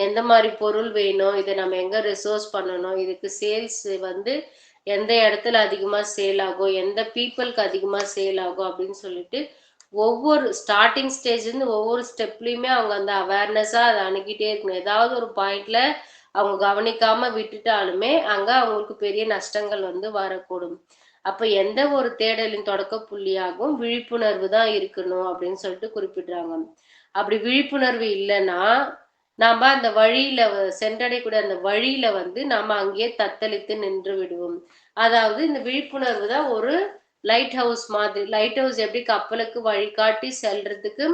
எந்த மாதிரி பொருள் வேணும், இதை நம்ம எங்க ரிசோர்ஸ் பண்ணணும், இதுக்கு சேல்ஸ் வந்து எந்த இடத்துல அதிகமா சேல் ஆகும், எந்த பீப்புளுக்கு அதிகமா சேல் ஆகும் அப்படின்னு சொல்லிட்டு ஒவ்வொரு ஸ்டார்டிங் ஸ்டேஜ்ல இருந்து ஒவ்வொரு ஸ்டெப்லயுமே அவங்க அந்த அவேர்னஸா அதை அணுகிட்டே இருக்கணும். ஏதாவது ஒரு பாயிண்ட்ல அவங்க கவனிக்காம விட்டுட்டாலுமே அங்க அவங்களுக்கு பெரிய நஷ்டங்கள் வந்து வரக்கூடும். அப்ப எந்த ஒரு தேடலின் தொடக்க புள்ளியாகவும் விழிப்புணர்வு தான் இருக்கணும் அப்படின்னு சொல்லிட்டு குறிப்பிடுறாங்க. அப்படி விழிப்புணர்வு இல்லைன்னா நாம அந்த வழியில சென்றடையக்கூடிய அந்த வழியில வந்து நாம அங்கேயே தத்தளித்து நின்று விடுவோம். அதாவது இந்த விழிப்புணர்வு தான் ஒரு லைட் ஹவுஸ் மாதிரி. லைட் ஹவுஸ் எப்படி கப்பலுக்கு வழிகாட்டி செல்றதுக்கு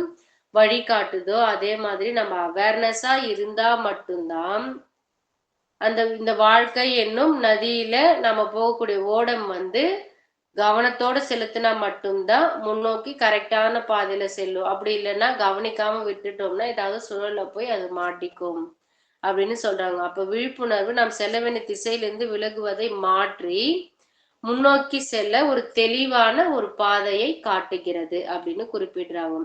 வழிகாட்டுதோ அதே மாதிரி நம்ம அவேர்னஸா இருந்தா மட்டும்தான் இந்த வாழ்க்கை என்னும் நதியில நம்ம போகக்கூடிய ஓடம் வந்து கவனத்தோட செலுத்தினா மட்டும்தான் முன்னோக்கி கரெக்டான பாதையில செல்லும். அப்படி இல்லைன்னா கவனிக்காம விட்டுட்டோம்னா ஏதாவது சுழல்ல போய் அது மாட்டிக்கும் அப்படின்னு சொல்றாங்க. அப்ப விழிப்புணர்வு நாம் செல்ல வேண்டிய திசையிலிருந்து விலகுவதை மாற்றி முன்னோக்கி செல்ல ஒரு தெளிவான ஒரு பாதையை காட்டுகிறது அப்படின்னு குறிப்பிடுறாங்க.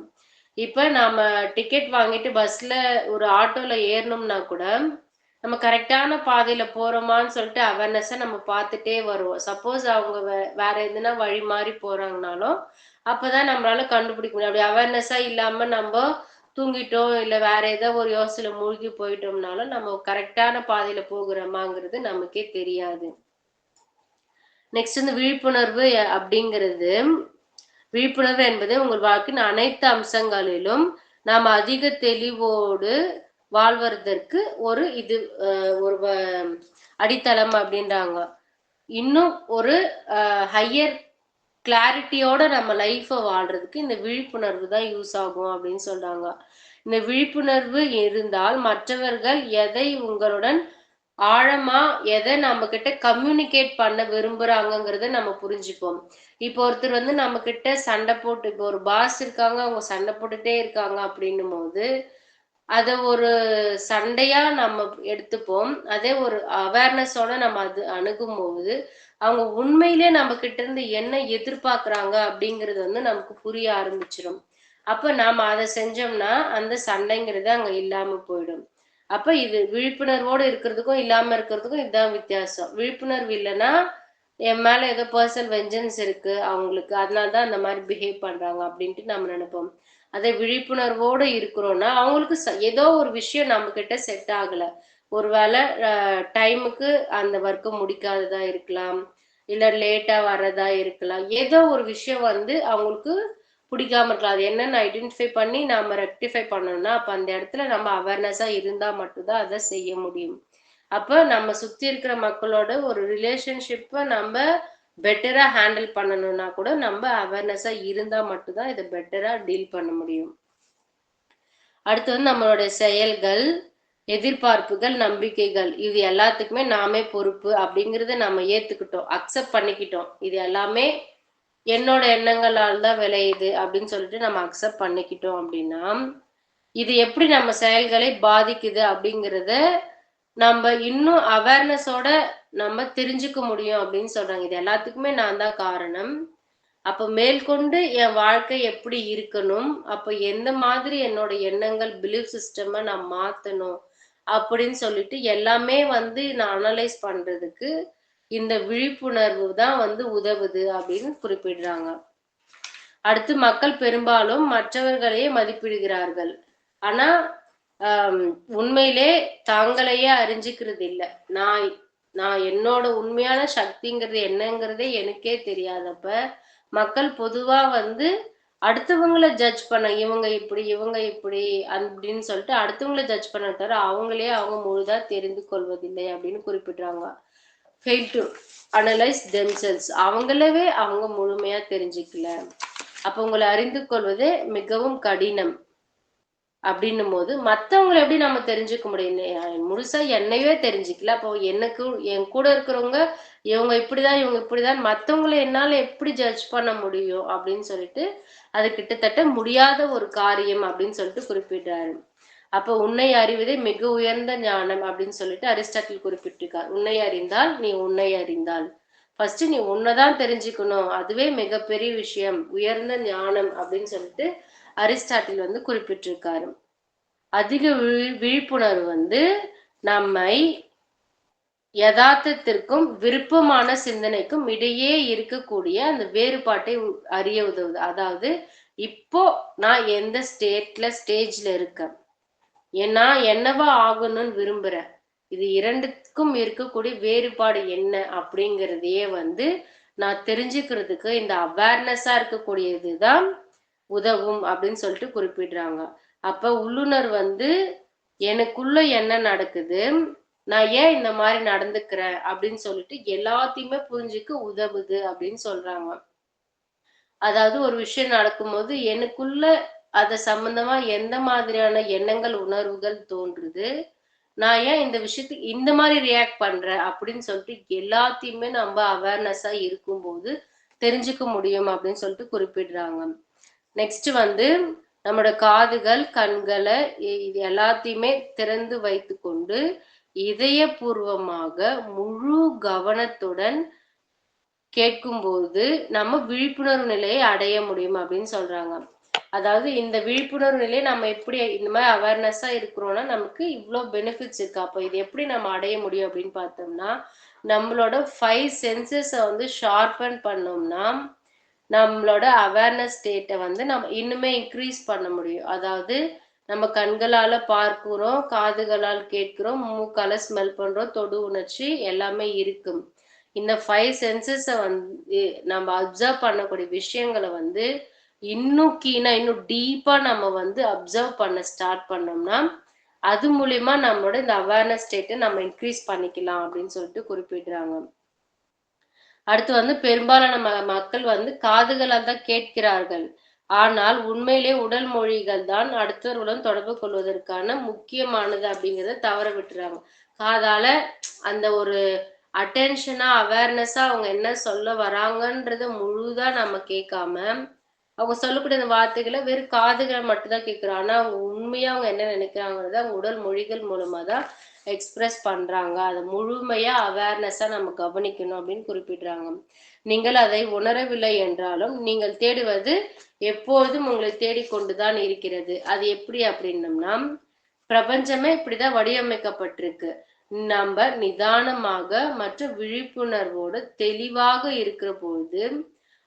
இப்ப நாம டிக்கெட் வாங்கிட்டு பஸ்ல ஒரு ஆட்டோல ஏறணும்னா கூட நம்ம கரெக்டான பாதையில போறோமான்னு சொல்லிட்டு அவேர்னஸா நம்ம பார்த்துட்டே வருவோம். சப்போஸ் அவங்க வேற எதுனா வழி மாறி போறாங்கனாலும் அப்பதான் நம்மளால கண்டுபிடிக்க முடியும். அப்படி அவேர்னஸா இல்லாம நம்ம தூங்கிட்டோம் இல்ல வேற ஏதோ ஒரு யோசனையில மூழ்கி போயிட்டோம்னாலும் நம்ம கரெக்டான பாதையில போகிறோமாங்கிறது நமக்கே தெரியாது. நெக்ஸ்ட் இந்த விழிப்புணர்வு அப்படிங்கிறது விழிப்புணர்வு என்பது உங்கள் வாழ்க்கையின் அனைத்து அம்சங்களிலும் நாம் அதிக தெளிவோடு வாழ்வதற்கு ஒரு இது ஒரு அடித்தளம் அப்படின்றாங்க. இன்னும் ஒரு ஹையர் கிளாரிட்டியோட நம்ம லைஃப்பை வாழ்றதுக்கு இந்த விழிப்புணர்வு தான் யூஸ் ஆகும் அப்படின்னு சொல்றாங்க. இந்த விழிப்புணர்வு இருந்தால் மற்றவர்கள் எதை உங்களுடன் ஆழமா எதை நம்ம கிட்ட கம்யூனிகேட் பண்ண விரும்புறாங்கங்கிறத நம்ம புரிஞ்சுப்போம். இப்போ ஒருத்தர் வந்து நம்ம கிட்ட சண்டை போட்டு, இப்போ ஒரு பாஸ் இருக்காங்க, அவங்க சண்டை போட்டுட்டே இருக்காங்க அப்படின்னும் போது அத ஒரு சண்டையா நம்ம எடுத்துப்போம். அதே ஒரு அவேர்னஸோட நம்ம அது அணுகும்போது அவங்க உண்மையிலே நம்ம கிட்ட இருந்து என்ன எதிர்பார்க்கறாங்க அப்படிங்கிறது வந்து நமக்கு புரிய ஆரம்பிச்சிடும். அப்ப நாம அதை செஞ்சோம்னா அந்த சண்டைங்கிறது அங்க இல்லாம போயிடும். அப்ப இது விழிப்புணர்வோடு இருக்கிறதுக்கும் இல்லாம இருக்கிறதுக்கும் இதுதான் வித்தியாசம். விழிப்புணர்வு இல்லைன்னா என் மேல ஏதோ பர்சனல் வெஞ்சன்ஸ் இருக்கு அவங்களுக்கு, அதனாலதான் அந்த மாதிரி பிஹேவ் பண்றாங்க அப்படின்ட்டு நம்ம நினைப்போம். அதே விழிப்புணர்வோடு இருக்கிறோம்னா அவங்களுக்கு ஏதோ ஒரு விஷயம் நம்ம கிட்ட செட் ஆகல. ஒருவேளை டைமுக்கு அந்த ஒர்க்கை முடிக்காததா இருக்கலாம், இல்ல லேட்டா வர்றதா இருக்கலாம். ஏதோ ஒரு விஷயம் வந்து அவங்களுக்கு பிடிக்காம இருக்கலாம். அது என்னன்னு ஐடென்டிஃபை பண்ணி நாம ரெக்டிஃபை பண்ணணும்னா அப்ப அந்த இடத்துல நம்ம அவேர்னஸா இருந்தா மட்டும்தான் அதை செய்ய முடியும். அப்ப நம்ம சுத்தி இருக்கிற மக்களோட ஒரு ரிலேஷன்ஷிப்பை நம்ம பெட்டரா ஹேண்டில் பண்ணணும்னா கூட நம்ம அவேர்னஸா இருந்தா மட்டும்தான் இதை பெட்டரா டீல் பண்ண முடியும். அடுத்து வந்து நம்மளுடைய செயல்கள், எதிர்பார்ப்புகள், நம்பிக்கைகள் இது எல்லாத்துக்குமே நாமே பொறுப்பு அப்படிங்கறத நம்ம ஏத்துக்கிட்டோம், அக்செப்ட் பண்ணிக்கிட்டோம். இது எல்லாமே என்னோட எண்ணங்களால் தான் விளையுது அப்படின்னு சொல்லிட்டு நம்ம அக்செப்ட் பண்ணிக்கிட்டோம் அப்படின்னா இது எப்படி நம்ம செயல்களை பாதிக்குது அப்படிங்கிறத நம்ம இன்னும் அவேர்னஸோட நம்ம தெரிஞ்சுக்க முடியும் அப்படின்னு சொல்றாங்க. இது எல்லாத்துக்குமே நான் தான் காரணம். அப்ப மேற்கொண்டு என் வாழ்க்கை எப்படி இருக்கணும், அப்ப எந்த மாதிரி என்னோட எண்ணங்கள் பிலீஃப் சிஸ்டம் நான் மாத்தணும் அப்படின்னு சொல்லிட்டு எல்லாமே வந்து நான் அனலைஸ் பண்றதுக்கு இந்த விழிப்புணர்வு தான் வந்து உதவுது அப்படின்னு குறிப்பிடுறாங்க. அடுத்து மக்கள் பெரும்பாலும் மற்றவர்களையே மதிப்பிடுகிறார்கள். ஆனா உண்மையிலே தாங்களையே அறிஞ்சுக்கிறது இல்லை. நான் நான் என்னோட உண்மையான சக்திங்கிறது என்னங்கிறதே எனக்கே தெரியாதப்ப மக்கள் பொதுவா வந்து அடுத்தவங்களை ஜட்ஜ் பண்ண இவங்க இப்படி அப்படின்னு சொல்லிட்டு அடுத்தவங்களை ஜட்ஜ் பண்ண தவிர அவங்களே அவங்க முழுதா தெரிந்து கொள்வதில்லை அப்படின்னு குறிப்பிடுறாங்க. ஃபெயில் டு அனலைஸ் தெம்செல்ஸ் அவங்களவே அவங்க முழுமையா தெரிஞ்சுக்கல. அப்ப உங்களை அறிந்து கொள்வது மிகவும் கடினம் அப்படின்னும் போது மத்தவங்களை எப்படி நம்ம தெரிஞ்சுக்க முடியும்? முழுசா என்னையே தெரிஞ்சுக்கல. அப்போ எனக்கு என் கூட இருக்கிறவங்க இவங்க இப்படிதான் இவங்க இப்படிதான் மத்தவங்களை என்னால எப்படி ஜட்ஜ் பண்ண முடியும் அப்படின்னு சொல்லிட்டு அது கிட்டத்தட்ட முடியாத ஒரு காரியம் அப்படின்னு சொல்லிட்டு குறிப்பிடுறாரு. அப்ப உன்னை அறிவதே மிக உயர்ந்த ஞானம் அப்படின்னு சொல்லிட்டு அரிஸ்டாட்டில் குறிப்பிட்டிருக்கார். உன்னை அறிந்தால் நீ உன்னை அறிந்தால் ஃபர்ஸ்ட் நீ உன்னைதான் தெரிஞ்சுக்கணும், அதுவே மிகப்பெரிய விஷயம், உயர்ந்த ஞானம் அப்படின்னு சொல்லிட்டு அரிஸ்டாட்டில் வந்து குறிப்பிட்டிருக்காரு. அதிக விழிப்புணர்வு வந்து நம்மை யதார்த்தத்திற்கும் விருப்பமான சிந்தனைக்கும் இடையே இருக்கக்கூடிய அந்த வேறுபாட்டை அறிய உதவுது. அதாவது இப்போ நான் எந்த ஸ்டேஜ்ல இருக்கேன், நான் என்னவா ஆகணும்னு விரும்புறேன், இது இரண்டுக்கும் இருக்கக்கூடிய வேறுபாடு என்ன அப்படிங்கிறதையே வந்து நான் தெரிஞ்சுக்கிறதுக்கு இந்த அவேர்னஸா இருக்கக்கூடியதுதான் உதவும் அப்படின்னு சொல்லிட்டு குறிப்பிடுறாங்க. அப்ப உள்ளுணர் வந்து எனக்குள்ள என்ன நடக்குது, நான் ஏன் இந்த மாதிரி நடந்துக்கிறேன் அப்படின்னு சொல்லிட்டு எல்லாத்தையுமே புரிஞ்சுக்க உதவுது அப்படின்னு சொல்றாங்க. அதாவது ஒரு விஷயம் நடக்கும்போது எனக்குள்ள அது சம்பந்தமா எந்த மாதிரியான எண்ணங்கள் உணர்வுகள் தோன்றுது, நான் ஏன் இந்த விஷயத்துக்கு இந்த மாதிரி ரியாக்ட் பண்றேன் அப்படின்னு சொல்லிட்டு எல்லாத்தையுமே நம்ம அவேர்னஸா இருக்கும்போது தெரிஞ்சுக்க முடியும் அப்படின்னு சொல்லிட்டு குறிப்பிடுறாங்க. நெக்ஸ்ட் வந்து நம்மளோட காதுகள் கண்களை இது எல்லாத்தையுமே திறந்து வைத்து கொண்டு இதயபூர்வமாக முழு கவனத்துடன் கேட்கும்போது நம்ம விழிப்புணர்வு நிலையை அடைய முடியும் அப்படின்னு சொல்றாங்க. அதாவது இந்த விழிப்புணர்வு நிலையை நம்ம எப்படி இந்த மாதிரி அவேர்னஸா இருக்கிறோம்னா நமக்கு இவ்வளோ பெனிஃபிட்ஸ் இருக்கு. அப்போ இது எப்படி நம்ம அடைய முடியும் அப்படின்னு பார்த்தோம்னா நம்மளோட 5 சென்சஸை வந்து ஷார்பன் பண்ணோம்னா நம்மளோட அவேர்னஸ் ஸ்டேட்டை வந்து நம்ம இன்னுமே இன்க்ரீஸ் பண்ண முடியும். அதாவது நம்ம கண்களால பார்க்கிறோம், காதுகளால் கேட்கிறோம், மூக்கால ஸ்மெல் பண்றோம், தொடு உணர்ச்சி எல்லாமே இருக்கும். இந்த 5 சென்சஸை வந்து நம்ம அப்சர்வ் பண்ணக்கூடிய விஷயங்களை வந்து இன்னும் கீனா இன்னும் டீப்பா நம்ம வந்து அப்சர்வ் பண்ண ஸ்டார்ட் பண்ணோம்னா அது மூலியமா நம்மளோட இந்த அவேர்னஸ் ஸ்டேட்டை நம்ம இன்க்ரீஸ் பண்ணிக்கலாம் அப்படின்னு சொல்லிட்டு குறிப்பிடுறாங்க. அடுத்து வந்து பெரும்பாலான மக்கள் வந்து காதுகளால் தான் கேட்கிறார்கள், ஆனால் உண்மையிலே உடல் மொழிகள் தான் அடுத்தவர்களுடன் தொடர்பு கொள்வதற்கான முக்கியமானது அப்படிங்கிறத தவற விட்டுறாங்க. காதால அந்த ஒரு அட்டென்ஷனா அவேர்னஸா அவங்க என்ன சொல்ல வராங்கன்றத முழுதா நம்ம கேட்காம அவங்க சொல்லக்கூடிய அந்த வார்த்தைகளை வெறும் காதுகளை மட்டும்தான் கேட்கிறோம். ஆனா அவங்க உண்மையா அவங்க என்ன நினைக்கிறாங்கிறத அவங்க உடல் மொழிகள் மூலமா தான் எக்ஸ்பிரஸ் பண்றாங்க. அதை முழுமையா அவேர்னஸா நம்ம கவனிக்கணும் அப்படின்னு குறிப்பிடுறாங்க. நீங்கள் அதை உணரவில்லை என்றாலும் நீங்கள் தேடுவது எப்போதும் உங்களை தேடிக்கொண்டுதான் இருக்கிறது. அது எப்படி அப்படின்னம்னா பிரபஞ்சமே இப்படிதான் வடிவமைக்கப்பட்டிருக்கு. நம்ம நிதானமாக மற்றும் விழிப்புணர்வோடு தெளிவாக இருக்கிற பொழுது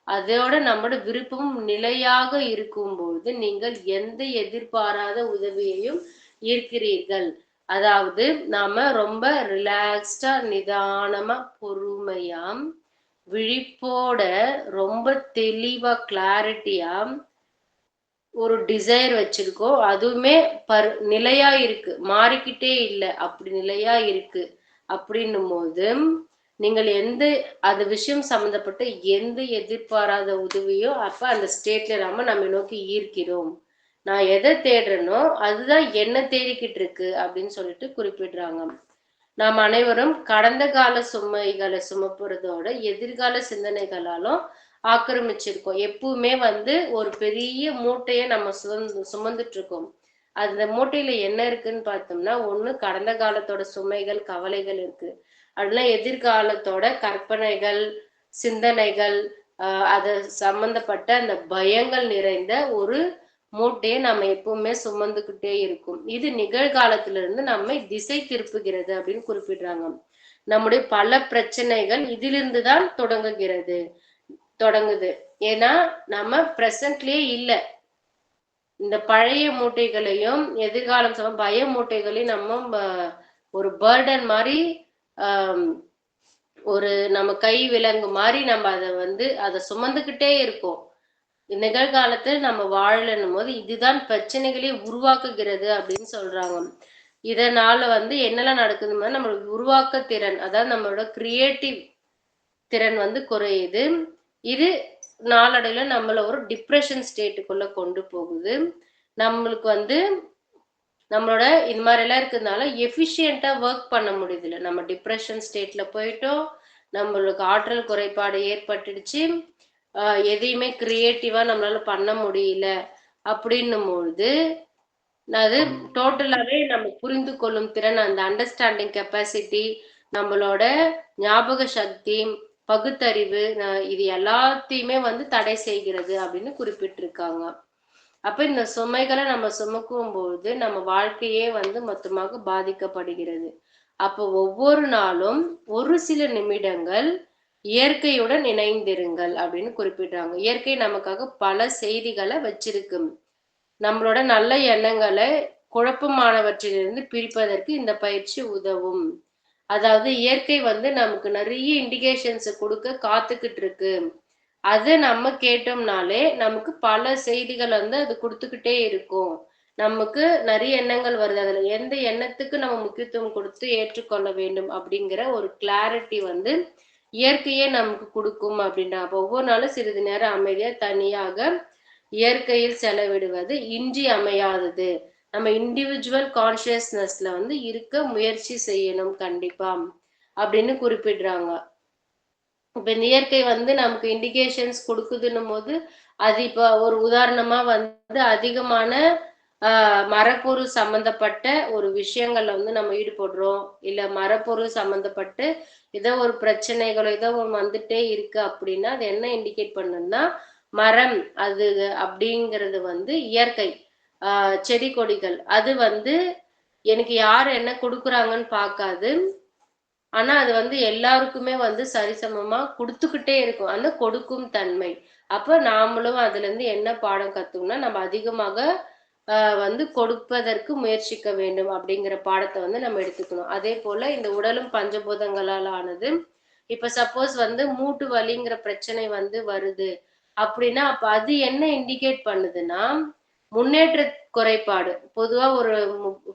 அதோட நம்மளோட விருப்பமும் நிலையாக இருக்கும்போது நீங்கள் எந்த எதிர்பாராத உதவியையும் ஈர்க்கிறீர்கள். அதாவது நாம ரொம்ப ரிலாக்ஸ்டா நிதானமா பொறுமையா விழிப்போட ரொம்ப தெளிவா கிளாரிட்டியா ஒரு டிசைர் வச்சிருக்கோம். அதுவுமே நிலையா இருக்கு, மாறிக்கிட்டே இல்லை, அப்படி நிலையா இருக்கு அப்படின்னும் போது நீங்கள் எந்த அந்த விஷயம் சம்பந்தப்பட்ட எந்த எதிர்பாராத உதவியோ அப்ப அந்த ஸ்டேட்ல நம்ம நோக்கி ஈர்க்கிறோம். நான் எதை தேடுறேனோ அதுதான் என்ன தேடிக்கிட்டு இருக்கு அப்படின்னு சொல்லிட்டு குறிப்பிடுறாங்க. நாம் அனைவரும் கடந்த கால சுமைகளை சுமப்புறதோட எதிர்கால சிந்தனைகளாலும் ஆக்கிரமிச்சிருக்கோம். எப்பவுமே வந்து ஒரு பெரிய மூட்டையை நம்ம சுமந்துட்டு இருக்கோம். அந்த மூட்டையில என்ன இருக்குன்னு பார்த்தோம்னா ஒண்ணு கடந்த காலத்தோட சுமைகள் கவலைகள் இருக்கு, அதெல்லாம் எதிர்காலத்தோட கற்பனைகள் சிந்தனைகள் அது சம்பந்தப்பட்ட அந்த பயங்கள் நிறைந்த ஒரு மூட்டையை நம்ம எப்பவுமே சுமந்துக்கிட்டே இருக்கும். இது நிகழ்காலத்திலிருந்து நம்மை திசை திருப்புகிறது அப்படின்னு குறிப்பிடுறாங்க. நம்முடைய பல பிரச்சனைகள் இதிலிருந்து தான் தொடங்குது. ஏன்னா நம்ம பிரசன்ட்லயே இல்லை. இந்த பழைய மூட்டைகளையும் எதிர்காலம் பய மூட்டைகளையும் நம்ம ஒரு பேர்டன் மாதிரி ஒரு நம்ம கை விலங்கு மாதிரி நம்ம அதை சுமந்துக்கிட்டே இருக்கோம். நிகழ்காலத்தில் நம்ம வாழணும் போது இதுதான் பிரச்சனைகளை உருவாக்குகிறது அப்படின்னு சொல்றாங்க. இதனால வந்து என்னெல்லாம் நடக்குதுன்னா நம்மளோட உருவாக்க திறன், அதாவது நம்மளோட கிரியேட்டிவ் திறன் வந்து குறையுது. இது நாளடைவுல நம்மள ஒரு டிப்ரெஷன் ஸ்டேட்டுக்குள்ள கொண்டு போகுது. நம்மளுக்கு வந்து நம்மளோட இது மாதிரிலாம் இருக்கிறதுனால எஃபிஷியன்ட்டா ஒர்க் பண்ண முடியுதுல்ல. நம்ம டிப்ரெஷன் ஸ்டேட்ல போயிட்டோம். நம்மளுக்கு ஆற்றல் குறைபாடு ஏற்பட்டுடுச்சு. அ எதையுமே கிரியேட்டிவா நம்மளால பண்ண முடியல. அப்படின்னும்பொழுது, அது டோட்டலாவே நம்ம புரிந்து கொள்ளும் திறன், அந்த அண்டர்ஸ்டாண்டிங் கெப்பாசிட்டி, நம்மளோட ஞாபக சக்தி, பகுத்தறிவு, இது எல்லாத்தையுமே வந்து தடை செய்கிறது அப்படின்னு குறிப்பிட்டிருக்காங்க. அப்ப இந்த சுமைகளை நம்ம சுமக்கும்போது நம்ம வாழ்க்கையே வந்து மொத்தமாக பாதிக்கப்படுகிறது. அப்போ ஒவ்வொரு நாளும் ஒரு சில நிமிடங்கள் இயற்கையுடன் இணைந்திருங்கள் அப்படின்னு குறிப்பிடுறாங்க. இயற்கை நமக்காக பல செய்திகளை வச்சிருக்கு. நம்மளோட நல்ல எண்ணங்களை குழப்பமானவற்றிலிருந்து பிரிப்பதற்கு இந்த பயிற்சி உதவும். அதாவது இயற்கை வந்து நமக்கு நிறைய இண்டிகேஷன்ஸ் கொடுக்க காத்துக்கிட்டு இருக்கு. அத நம்ம கேட்டோம்னாலே, நமக்கு பல செய்திகள் வந்து அது குடுத்துக்கிட்டே இருக்கும். நமக்கு நெறைய எண்ணங்கள் வருது. அதுல எந்த எண்ணத்துக்கு நம்ம முக்கியத்துவம் கொடுத்து ஏற்றுக்கொள்ள வேண்டும் அப்படிங்கிற ஒரு கிளாரிட்டி வந்து இயற்கையே நமக்கு குடுக்கும் அப்படின்றாங்க. அப்ப ஒவ்வொரு நாளும் சிறிது நேரம் அமைதியா, தனியாக இயற்கையில் செலவிடுவது இன்றியமையாதது. நம்ம இண்டிவிஜுவல் கான்ஷியஸ்னஸ்ல வந்து இருக்க முயற்சி செய்யணும் கண்டிப்பா, அப்படின்னு குறிப்பிடுறாங்க. இப்ப இந்த இயற்கை வந்து நமக்கு இண்டிகேஷன்ஸ் குடுக்குதுன்னும்போது, அது இப்ப ஒரு உதாரணமா வந்து அதிகமான மரப்பொருள் சம்மந்தப்பட்ட ஒரு விஷயங்கள்ல வந்து நம்ம ஈடுபடுறோம். இல்ல மரப்பொருள் சம்மந்தப்பட்டு ஏதோ ஒரு பிரச்சனைகளோ, ஏதோ ஒண்ணு வந்துட்டே இருக்கு அப்படின்னா, அது என்ன இண்டிகேட் பண்ணும்னா, மரம் அது அப்படிங்கிறது வந்து இயற்கை. ஆ செடி கொடிகள். அது வந்து எனக்கு யார் என்ன குடுக்குறாங்கன்னு பார்க்காது. ஆனா, அது வந்து எல்லாருக்குமே வந்து சரிசமமா குடுத்துக்கிட்டே இருக்கும். அந்த கொடுக்கும் தன்மை. அப்ப நாமளும் அதுலருந்து என்ன பாடம் கத்துக்கணும்னா, நம்ம அதிகமாக வந்து கொடுப்பதற்கு முயற்சிக்க வேண்டும் அப்படிங்கிற பாடத்த வந்து நம்ம எடுத்துக்கணும். அதேபோல இந்த உடலும் பஞ்சபூதங்களால் ஆனது. இப்ப சப்போஸ் வந்து மூட்டு வலிங்கிற பிரச்சனை வந்து வருது அப்படின்னா, அப்ப அது என்ன இண்டிகேட் பண்ணுதுன்னா, முன்னேற்ற குறைபாடு. பொதுவா ஒரு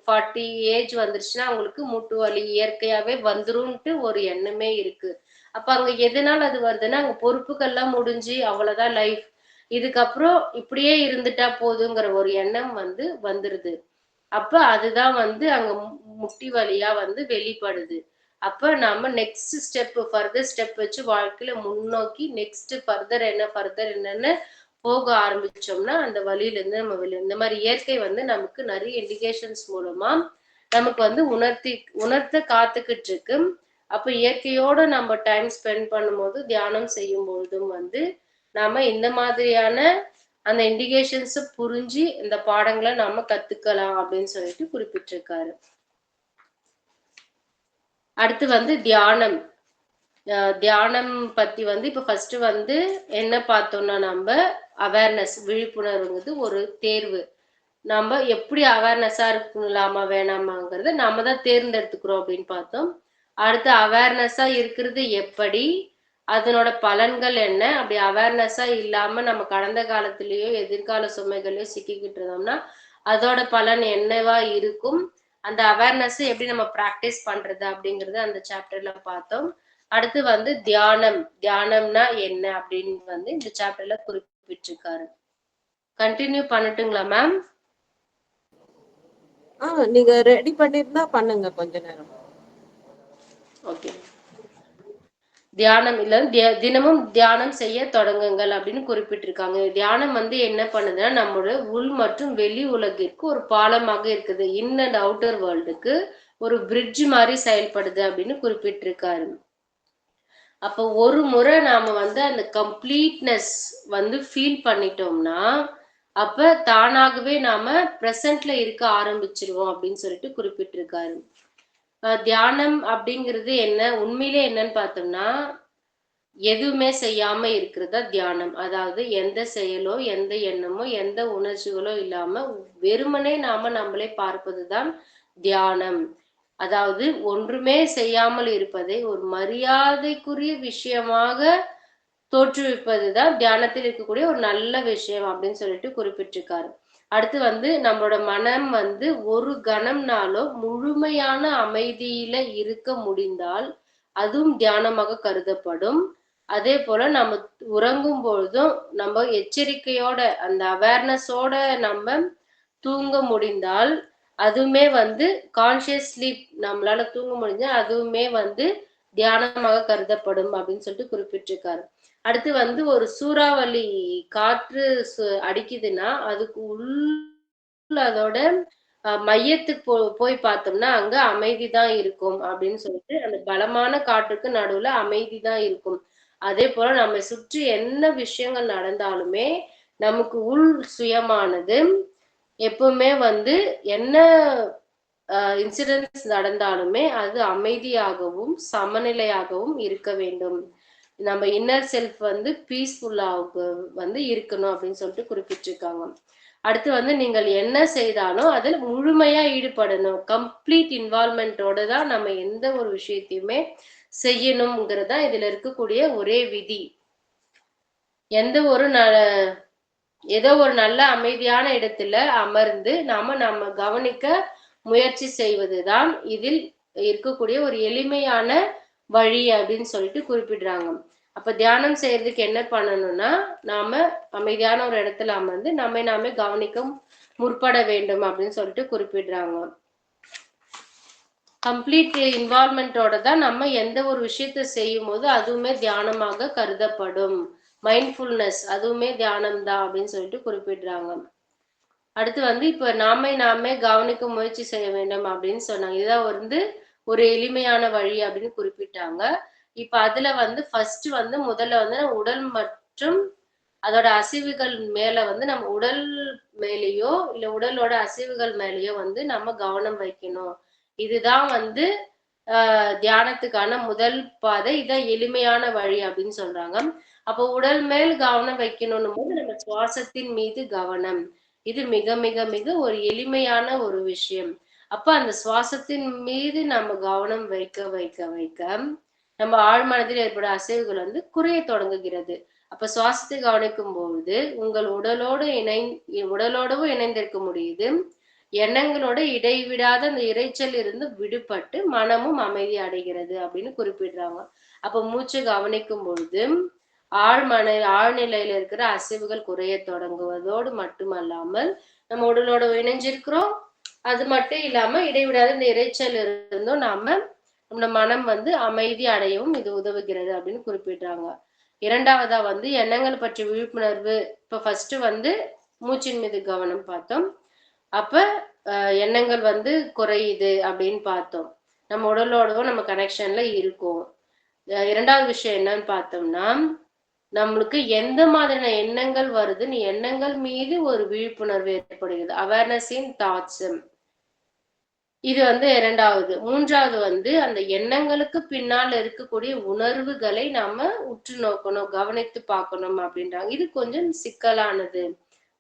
40 ஏஜ் வந்துருச்சுன்னா, அவங்களுக்கு மூட்டு வலி இயற்கையாவே வந்துரும்ன்ட்டு ஒரு எண்ணமே இருக்கு. அப்ப அங்க எதனால அது வருதுன்னா, அங்க பொறுப்புகள்லாம் முடிஞ்சு அவ்வளோதான் லைஃப். இதுக்கப்புறம் இப்படியே இருந்துட்டா போதுங்கிற ஒரு எண்ணம் வந்து வந்துருது. அப்ப அதுதான் வந்து அங்க முட்டி வலியா வந்து வெளிப்படுது. அப்ப நாம நெக்ஸ்ட் ஸ்டெப் ஃபர்தர் ஸ்டெப் வச்சு வாழ்க்கையில முன்னோக்கி நெக்ஸ்ட் ஃபர்தர் என்னன்னு போக ஆரம்பிச்சோம்னா, அந்த வலியிலேருந்து நம்ம இந்த மாரி இயற்கை வந்து நமக்கு நெறைய இண்டிகேஷன்ஸ் மூலமா நமக்கு வந்து உணர்த்த காத்துக்கிட்டு இருக்கு. அப்ப இயற்கையோட நம்ம டைம் ஸ்பெண்ட் பண்ணும்போது, தியானம் செய்யும்பொழுதும் வந்து, நாம இந்த மாதிரியான அந்த இண்டிகேஷன்ஸ புரிஞ்சு, இந்த பாடங்கள நாம கத்துக்கலாம் அப்படின்னு சொல்லிட்டு குறிப்பிட்டிருக்காரு. அடுத்து வந்து தியானம். தியானம் பத்தி வந்து இப்ப ஃபர்ஸ்ட் வந்து என்ன பார்த்தோம்னா நம்ப அவேர்னஸ் விழிப்புணர்வுங்கிறது ஒரு தேர்வு. நம்ம எப்படி அவேர்னஸா இருக்கலாமா வேணாமாங்கிறத நாம தான் தேர்ந்தெடுத்துக்கிறோம் அப்படின்னு பார்த்தோம். அடுத்து அவேர்னஸா இருக்கிறது எப்படி? அதனோட பலன்கள் என்ன? அப்படி அவேர்னஸா இல்லாம நம்ம கடந்த காலத்திலேயோ, எதிர்கால சுமைகளையோ சிக்கிக்கிட்டு இருந்தோம்னா, அதோட பலன் என்னவா இருக்கும்? அந்த அவேர்னஸ் எப்படி நம்ம பிராக்டிஸ் பண்றது அப்படிங்கறத அந்த சாப்டர்ல பார்த்தோம். அடுத்து வந்து தியானம். தியானம்னா என்ன அப்படின்னு வந்து இந்த சாப்டர்ல குறிப்பிட்டிருக்காரு. கண்டினியூ பண்ணட்டுங்களா மேம்? நீங்க ரெடி பண்ணிருந்தா பண்ணுங்க கொஞ்ச நேரம். ஓகே. தியானம் இல்ல தினமும் தியானம் செய்ய தொடங்குங்கள் அப்படின்னு குறிப்பிட்டிருக்காங்க. தியானம் வந்து என்ன பண்ணுதுன்னா, நம்மளோட உள் மற்றும் வெளி உலகிற்கு ஒரு பாலமாக இருக்குது. இன் அண்ட் அவுட்டர் வேர்ல்டுக்கு ஒரு பிரிட்ஜ் மாதிரி செயல்படுது அப்படின்னு குறிப்பிட்டிருக்காரு. அப்போ ஒரு முறை நாம வந்து அந்த கம்ப்ளீட்னஸ் வந்து ஃபீல் பண்ணிட்டோம்னா, அப்ப தானாகவே நாம பிரசன்ட்ல இருக்க ஆரம்பிச்சிருவோம் அப்படின்னு சொல்லிட்டு குறிப்பிட்டிருக்காரு. தியானம் அப்படிங்கிறது என்ன? உண்மையிலே என்னன்னு பார்த்தோம்னா, எதுவுமே செய்யாம இருக்கிறது தான் தியானம். அதாவது எந்த செயலோ, எந்த எண்ணமோ, எந்த உணர்ச்சிகளோ இல்லாம வெறுமனே நாம நம்மளை பார்ப்பது தான் தியானம். அதாவது ஒன்றுமே செய்யாமல் இருப்பதை ஒரு மரியாதைக்குரிய விஷயமாக தோற்றுவிப்பது தான் தியானத்தில் இருக்கக்கூடிய ஒரு நல்ல விஷயம் அப்படின்னு சொல்லிட்டு குறிப்பிட்டிருக்காரு. அடுத்து வந்து நம்மளோட மனம் வந்து ஒரு கணம்னாலும் முழுமையான அமைதியில இருக்க முடிந்தால் அதுவும் தியானமாக கருதப்படும். அதே போல நம்ம உறங்கும் பொழுதும் நம்ம எச்சரிக்கையோட அந்த அவேர்னஸோட நம்ம தூங்க முடிந்தால் அதுவுமே வந்து கான்சியஸ் ஸ்லீப் நம்மளால தூங்க முடிஞ்சா அதுவுமே வந்து தியானமாக கருதப்படும் அப்படின்னு சொல்லிட்டு குறிப்பிட்டிருக்காரு. அடுத்து வந்து ஒரு சூறாவளி காற்று அடிக்குதுன்னா அதுக்கு உள்ள அதோட மையத்துக்கு போய் பார்த்தோம்னா அங்க அமைதி தான் இருக்கும் அப்படின்னு சொல்லிட்டு அந்த பலமான காற்றுக்கு நடுவுல அமைதி தான் இருக்கும். அதே போல நம்ம சுற்றி என்ன விஷயங்கள் நடந்தாலுமே நமக்கு உள் சுயமானது எப்பவுமே வந்து என்ன இன்சிடென்ட்ஸ் நடந்தாலுமே அது அமைதியாகவும் சமநிலையாகவும் இருக்க வேண்டும். நம்ம இன்னர் செல்ஃப் வந்து பீஸ்ஃபுல்லாக வந்து இருக்கணும் அப்படின்னு சொல்லிட்டு குறிப்பிட்டிருக்காங்க. அடுத்து வந்து நீங்கள் என்ன செய்தாலும் அதில் முழுமையா ஈடுபடணும். கம்ப்ளீட் இன்வால்மெண்டோட தான் நம்ம எந்த ஒரு விஷயத்தையுமே செய்யணுங்கிறதா இதுல இருக்கக்கூடிய ஒரே விதி. எந்த ஒரு ஏதோ ஒரு நல்ல அமைதியான இடத்துல அமர்ந்து நம்ம கவனிக்க முயற்சி செய்வதுதான் இதில் இருக்கக்கூடிய ஒரு எளிமையான வழி அப்படின்னு சொல்லிட்டு குறிப்பிடுறாங்க. அப்ப தியானம் செய்யறதுக்கு என்ன பண்ணணும்னா நாம அமைதியான ஒரு இடத்துல அமர்ந்து நாமே கவனிக்க முற்பட வேண்டும் அப்படின்னு சொல்லிட்டு குறிப்பிடுறாங்க. கம்ப்ளீட் இன்வால்மெண்டோட தான் நம்ம எந்த ஒரு விஷயத்த செய்யும் போது அதுவுமே தியானமாக கருதப்படும். மைண்ட்ஃபுல்னஸ் அதுவுமே தியானம் தான் அப்படின்னு சொல்லிட்டு குறிப்பிடுறாங்க. அடுத்து வந்து இப்ப நாமே கவனிக்க முயற்சி செய்ய வேண்டும் அப்படின்னு சொன்னாங்க. இதுதான் வந்து ஒரு எளிமையான வழி அப்படின்னு குறிப்பிட்டாங்க. இப்ப அதுல வந்து ஃபர்ஸ்ட் வந்து முதல்ல வந்து உடல் மற்றும் அதோட அசைவுகள் மேல வந்து நம்ம உடல் மேலேயோ இல்ல உடலோட அசைவுகள் மேலேயோ வந்து நம்ம கவனம் வைக்கணும். இதுதான் வந்து தியானத்துக்கான முதல் பாதை. இதான் எளிமையான வழி அப்படின்னு சொல்றாங்க. அப்போ உடல் மேல் கவனம் வைக்கணும் போது நம்ம சுவாசத்தின் மீது கவனம். இது மிக மிக மிக ஒரு எளிமையான ஒரு விஷயம். அப்ப அந்த சுவாசத்தின் மீது நம்ம கவனம் வைக்க வைக்க வைக்க நம்ம ஆழ்மனதில் ஏற்படும் அசைவுகள் வந்து குறைய தொடங்குகிறது. அப்ப சுவாசத்தை கவனிக்கும் பொழுது உங்கள் உடலோடவும் இணைந்திருக்க முடியுது. எண்ணங்களோட இடைவிடாத அந்த இரைச்சல் இருந்து விடுபட்டு மனமும் அமைதி அடைகிறது அப்படின்னு குறிப்பிடுறாங்க. அப்ப மூச்சு கவனிக்கும் பொழுது ஆழ்நிலையில இருக்கிற அசைவுகள் குறைய தொடங்குவதோடு மட்டுமல்லாமல் நம்ம உடலோட இணைஞ்சிருக்கிறோம். அது மட்டும் இல்லாம இடைவிடாத இந்த இரைச்சல் இருந்தும் நம்ம மனம் வந்து அமைதி அடையவும் இது உதவுகிறது அப்படின்னு குறிப்பிடுறாங்க. இரண்டாவதா வந்து எண்ணங்கள் பற்றிய விழிப்புணர்வு. இப்ப ஃபர்ஸ்ட் வந்து மூச்சின் மீது கவனம் பார்த்தோம். அப்ப எண்ணங்கள் வந்து குறையுது அப்படின்னு பார்த்தோம். நம்ம உடலோடவும் நம்ம கனெக்ஷன்ல இருக்கும். இரண்டாவது விஷயம் என்னன்னு பார்த்தோம்னா நம்மளுக்கு எந்த மாதிரியான எண்ணங்கள் வருதுன்னு எண்ணங்கள் மீது ஒரு விழிப்புணர்வு ஏற்படுகிறது. அவேர்னஸ் இன் தாட்ஸ். இது வந்து இரண்டாவது. மூன்றாவது வந்து அந்த எண்ணங்களுக்கு பின்னால் இருக்கக்கூடிய உணர்வுகளை நாம உற்று நோக்கணும், கவனித்து பார்க்கணும் அப்படின்றாங்க. இது கொஞ்சம் சிக்கலானது.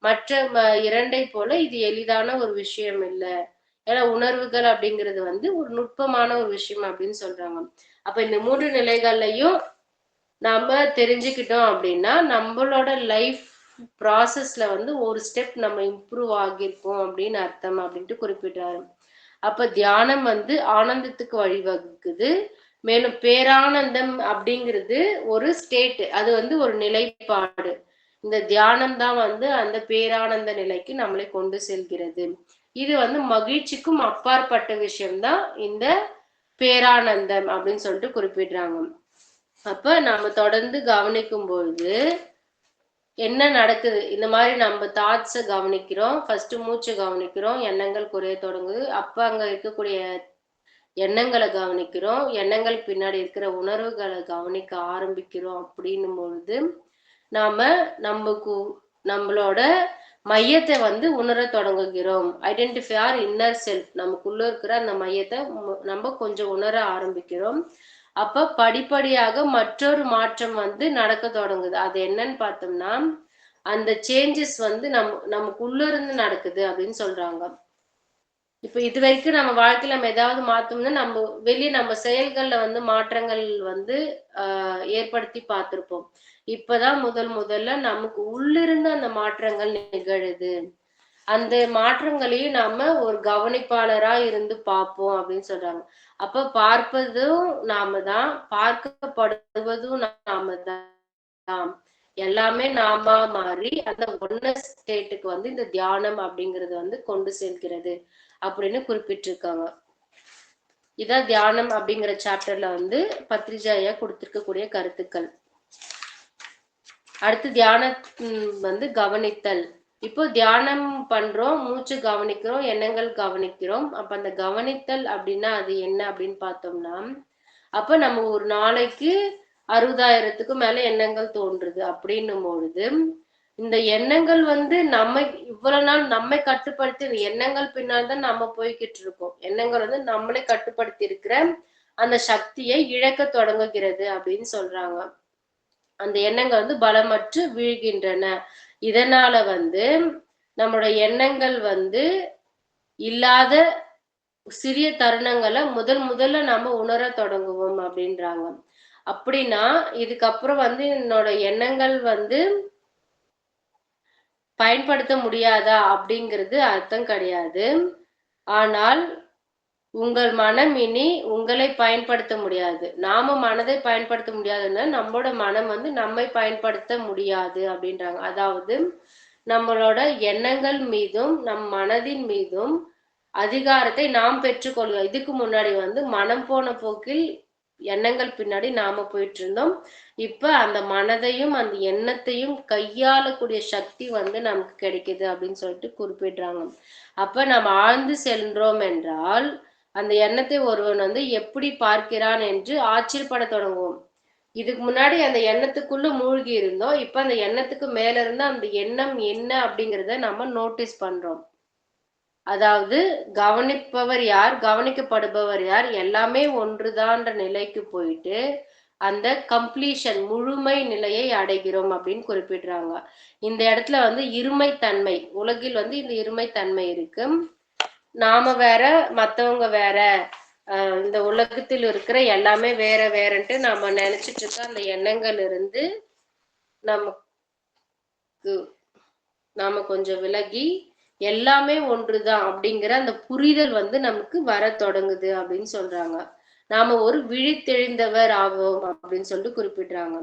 மற்ற இரண்டை போல இது எளிதான ஒரு விஷயம் இல்லை. ஏன்னா உணர்வுகள் அப்படிங்கிறது வந்து ஒரு நுட்பமான ஒரு விஷயம் அப்படின்னு சொல்றாங்க. அப்ப இந்த 3 நிலைகள்லையும் நம்ம தெரிஞ்சுக்கிட்டோம் அப்படின்னா நம்மளோட லைஃப் ப்ராசஸ்ல வந்து ஒரு ஸ்டெப் நம்ம இம்ப்ரூவ் ஆகியிருக்கோம் அப்படின்னு அர்த்தம் அப்படின்ட்டு குறிப்பிட்டாரு. அப்ப தியானம் வந்து ஆனந்தத்துக்கு வழிவகுக்குது. மேலும் பேரானந்தம் அப்படிங்கிறது ஒரு ஸ்டேட், அது வந்து ஒரு நிலைப்பாடு. இந்த தியானம் தான் வந்து அந்த பேரானந்த நிலைக்கு நம்மளை கொண்டு செல்கிறது. இது வந்து மகிழ்ச்சிக்கும் அப்பாற்பட்ட விஷயம்தான் இந்த பேரானந்தம் அப்படின்னு சொல்லிட்டு குறிப்பிடுறாங்க. அப்ப நாம தொடர்ந்து கவனிக்கும் பொழுது என்ன நடக்குது, இந்த மாதிரி நம்ம தாட்ஸை கவனிக்கிறோம். ஃபர்ஸ்ட் மூச்சை கவனிக்கிறோம், எண்ணங்கள் குறைய தொடங்குது. அப்ப அங்க இருக்கக்கூடிய எண்ணங்களை கவனிக்கிறோம், எண்ணங்களுக்கு பின்னாடி இருக்கிற உணர்வுகளை கவனிக்க ஆரம்பிக்கிறோம். அப்படின்னும் பொழுது நாம நம்மளோட மையத்தை வந்து உணர தொடங்குகிறோம். Identify our inner self. நமக்குள்ள இருக்கிற அந்த மையத்தை நம்ம கொஞ்சம் உணர ஆரம்பிக்கிறோம். அப்ப படிப்படியாக மற்றொரு மாற்றம் வந்து நடக்க தொடங்குது. அது என்னன்னு பார்த்தோம்னா அந்த சேஞ்சஸ் வந்து நமக்குள்ள இருந்து நடக்குது அப்படின்னு சொல்றாங்க. இப்ப இது வரைக்கும் நம்ம வாழ்க்கையில நம்ம ஏதாவது மாத்தோம்னா நம்ம வெளியே நம்ம செயல்கள்ல வந்து மாற்றங்கள் வந்து ஏற்படுத்தி பார்த்திருப்போம். இப்பதான் முதல்ல நமக்கு உள்ளிருந்து அந்த மாற்றங்கள் நிகழுது. அந்த மாற்றங்களையும் நாம ஒரு கவனிப்பாளரா இருந்து பார்ப்போம் அப்படின்னு சொல்றாங்க. அப்ப பார்ப்பதும் நாம தான், பார்க்கப்படுவதும் நாம தான். எல்லாமே நாம மாறி அந்த ஒன்னஸ் ஸ்டேட்டுக்கு வந்து இந்த தியானம் அப்படிங்கிறது வந்து கொண்டு செல்கிறது அப்படின்னு குறிப்பிட்டிருக்காங்க. இதான் தியானம் அப்படிங்கிற சாப்டர்ல வந்து பத்ரிஜாயா கொடுத்திருக்கக்கூடிய கருத்துக்கள். அடுத்து தியானம் வந்து கவனித்தல். இப்போ தியானம் பண்றோம், மூச்சு கவனிக்கிறோம், எண்ணங்கள் கவனிக்கிறோம். அப்ப அந்த கவனித்தல் அப்படின்னா அது என்ன அப்படின்னு பார்த்தோம்னா, அப்ப நம்ம ஒரு நாளைக்கு 60,000த்துக்கும் மேல எண்ணங்கள் தோன்றுது அப்படின்னும் பொழுது, இந்த எண்ணங்கள் வந்து நம்மை இவ்வளவு நாள் நம்மை கட்டுப்படுத்தி இந்த எண்ணங்கள் பின்னால் தான் நம்ம போய்கிட்டு இருக்கோம். எண்ணங்கள் வந்து நம்மளை கட்டுப்படுத்தி இருக்கிற அந்த சக்தியை இழக்க தொடங்குகிறது அப்படின்னு சொல்றாங்க. அந்த எண்ணங்கள் வந்து பலமற்று வீழ்கின்றன. இதனால வந்து நம்மளுடைய எண்ணங்கள் வந்து இல்லாத சிறிய தருணங்களை முதல்ல நாம உணர தொடங்குவோம் அப்படின்றாங்க. அப்படின்னா இதுக்கப்புறம் வந்து என்னோட எண்ணங்கள் வந்து பயன்படுத்த முடியாதா அப்படிங்கிறது அர்த்தம் கிடையாது. ஆனால் உங்கள் மனம் இனி உங்களை பயன்படுத்த முடியாது. நாம மனதை பயன்படுத்த முடியாதுன்னா நம்மளோட மனம் வந்து நம்மை பயன்படுத்த முடியாது அப்படின்றாங்க. அதாவது நம்மளோட எண்ணங்கள் மீதும் நம் மனதின் மீதும் அதிகாரத்தை நாம் பெற்றுக்கொள்கிறோம். இதுக்கு முன்னாடி வந்து மனம் போன போக்கில் எண்ணங்கள் பின்னாடி நாம போயிட்டு இருந்தோம். இப்ப அந்த மனதையும் அந்த எண்ணத்தையும் கையாளக்கூடிய சக்தி வந்து நமக்கு கிடைக்குது அப்படின்னு சொல்லிட்டு குறிப்பிடுறாங்க. அப்ப நம்ம ஆழ்ந்து சென்றோம் என்றால் அந்த எண்ணத்தை ஒருவன் வந்து எப்படி பார்க்கிறான் என்று ஆச்சரியப்பட தொடங்குவோம். இதுக்கு முன்னாடி அந்த எண்ணத்துக்குள்ள மூழ்கி இருந்தோம். இப்ப அந்த எண்ணத்துக்கு மேல இருந்து அந்த எண்ணம் என்ன அப்படிங்கிறத நம்ம நோட்டீஸ் பண்றோம். அதாவது கவனிப்பவர் யார், கவனிக்கப்படுபவர் யார், எல்லாமே ஒன்றுதான்ற நிலைக்கு போயிட்டு அந்த கம்ப்ளீஷன் முழுமை நிலையை அடைகிறோம் அப்படின்னு குறிப்பிடுறாங்க. இந்த இடத்துல வந்து இருமைத்தன்மை, உலகில் வந்து இந்த இருமைத்தன்மை இருக்கு. நாம வேற, மத்தவங்க வேற, இந்த உலகத்தில் இருக்கிற எல்லாமே வேற வேறன்ட்டு நாம நினைச்சிட்டு இருக்க அந்த எண்ணங்கள் இருந்து நமக்கு நாம கொஞ்சம் விலகி எல்லாமே ஒன்றுதான் அப்படிங்கிற அந்த புரிதல் வந்து நமக்கு வர தொடங்குது அப்படின்னு சொல்றாங்க. நாம ஒரு விழித்தெழுந்தவர் ஆகும் அப்படின்னு சொல்லிட்டு குறிப்பிடுறாங்க.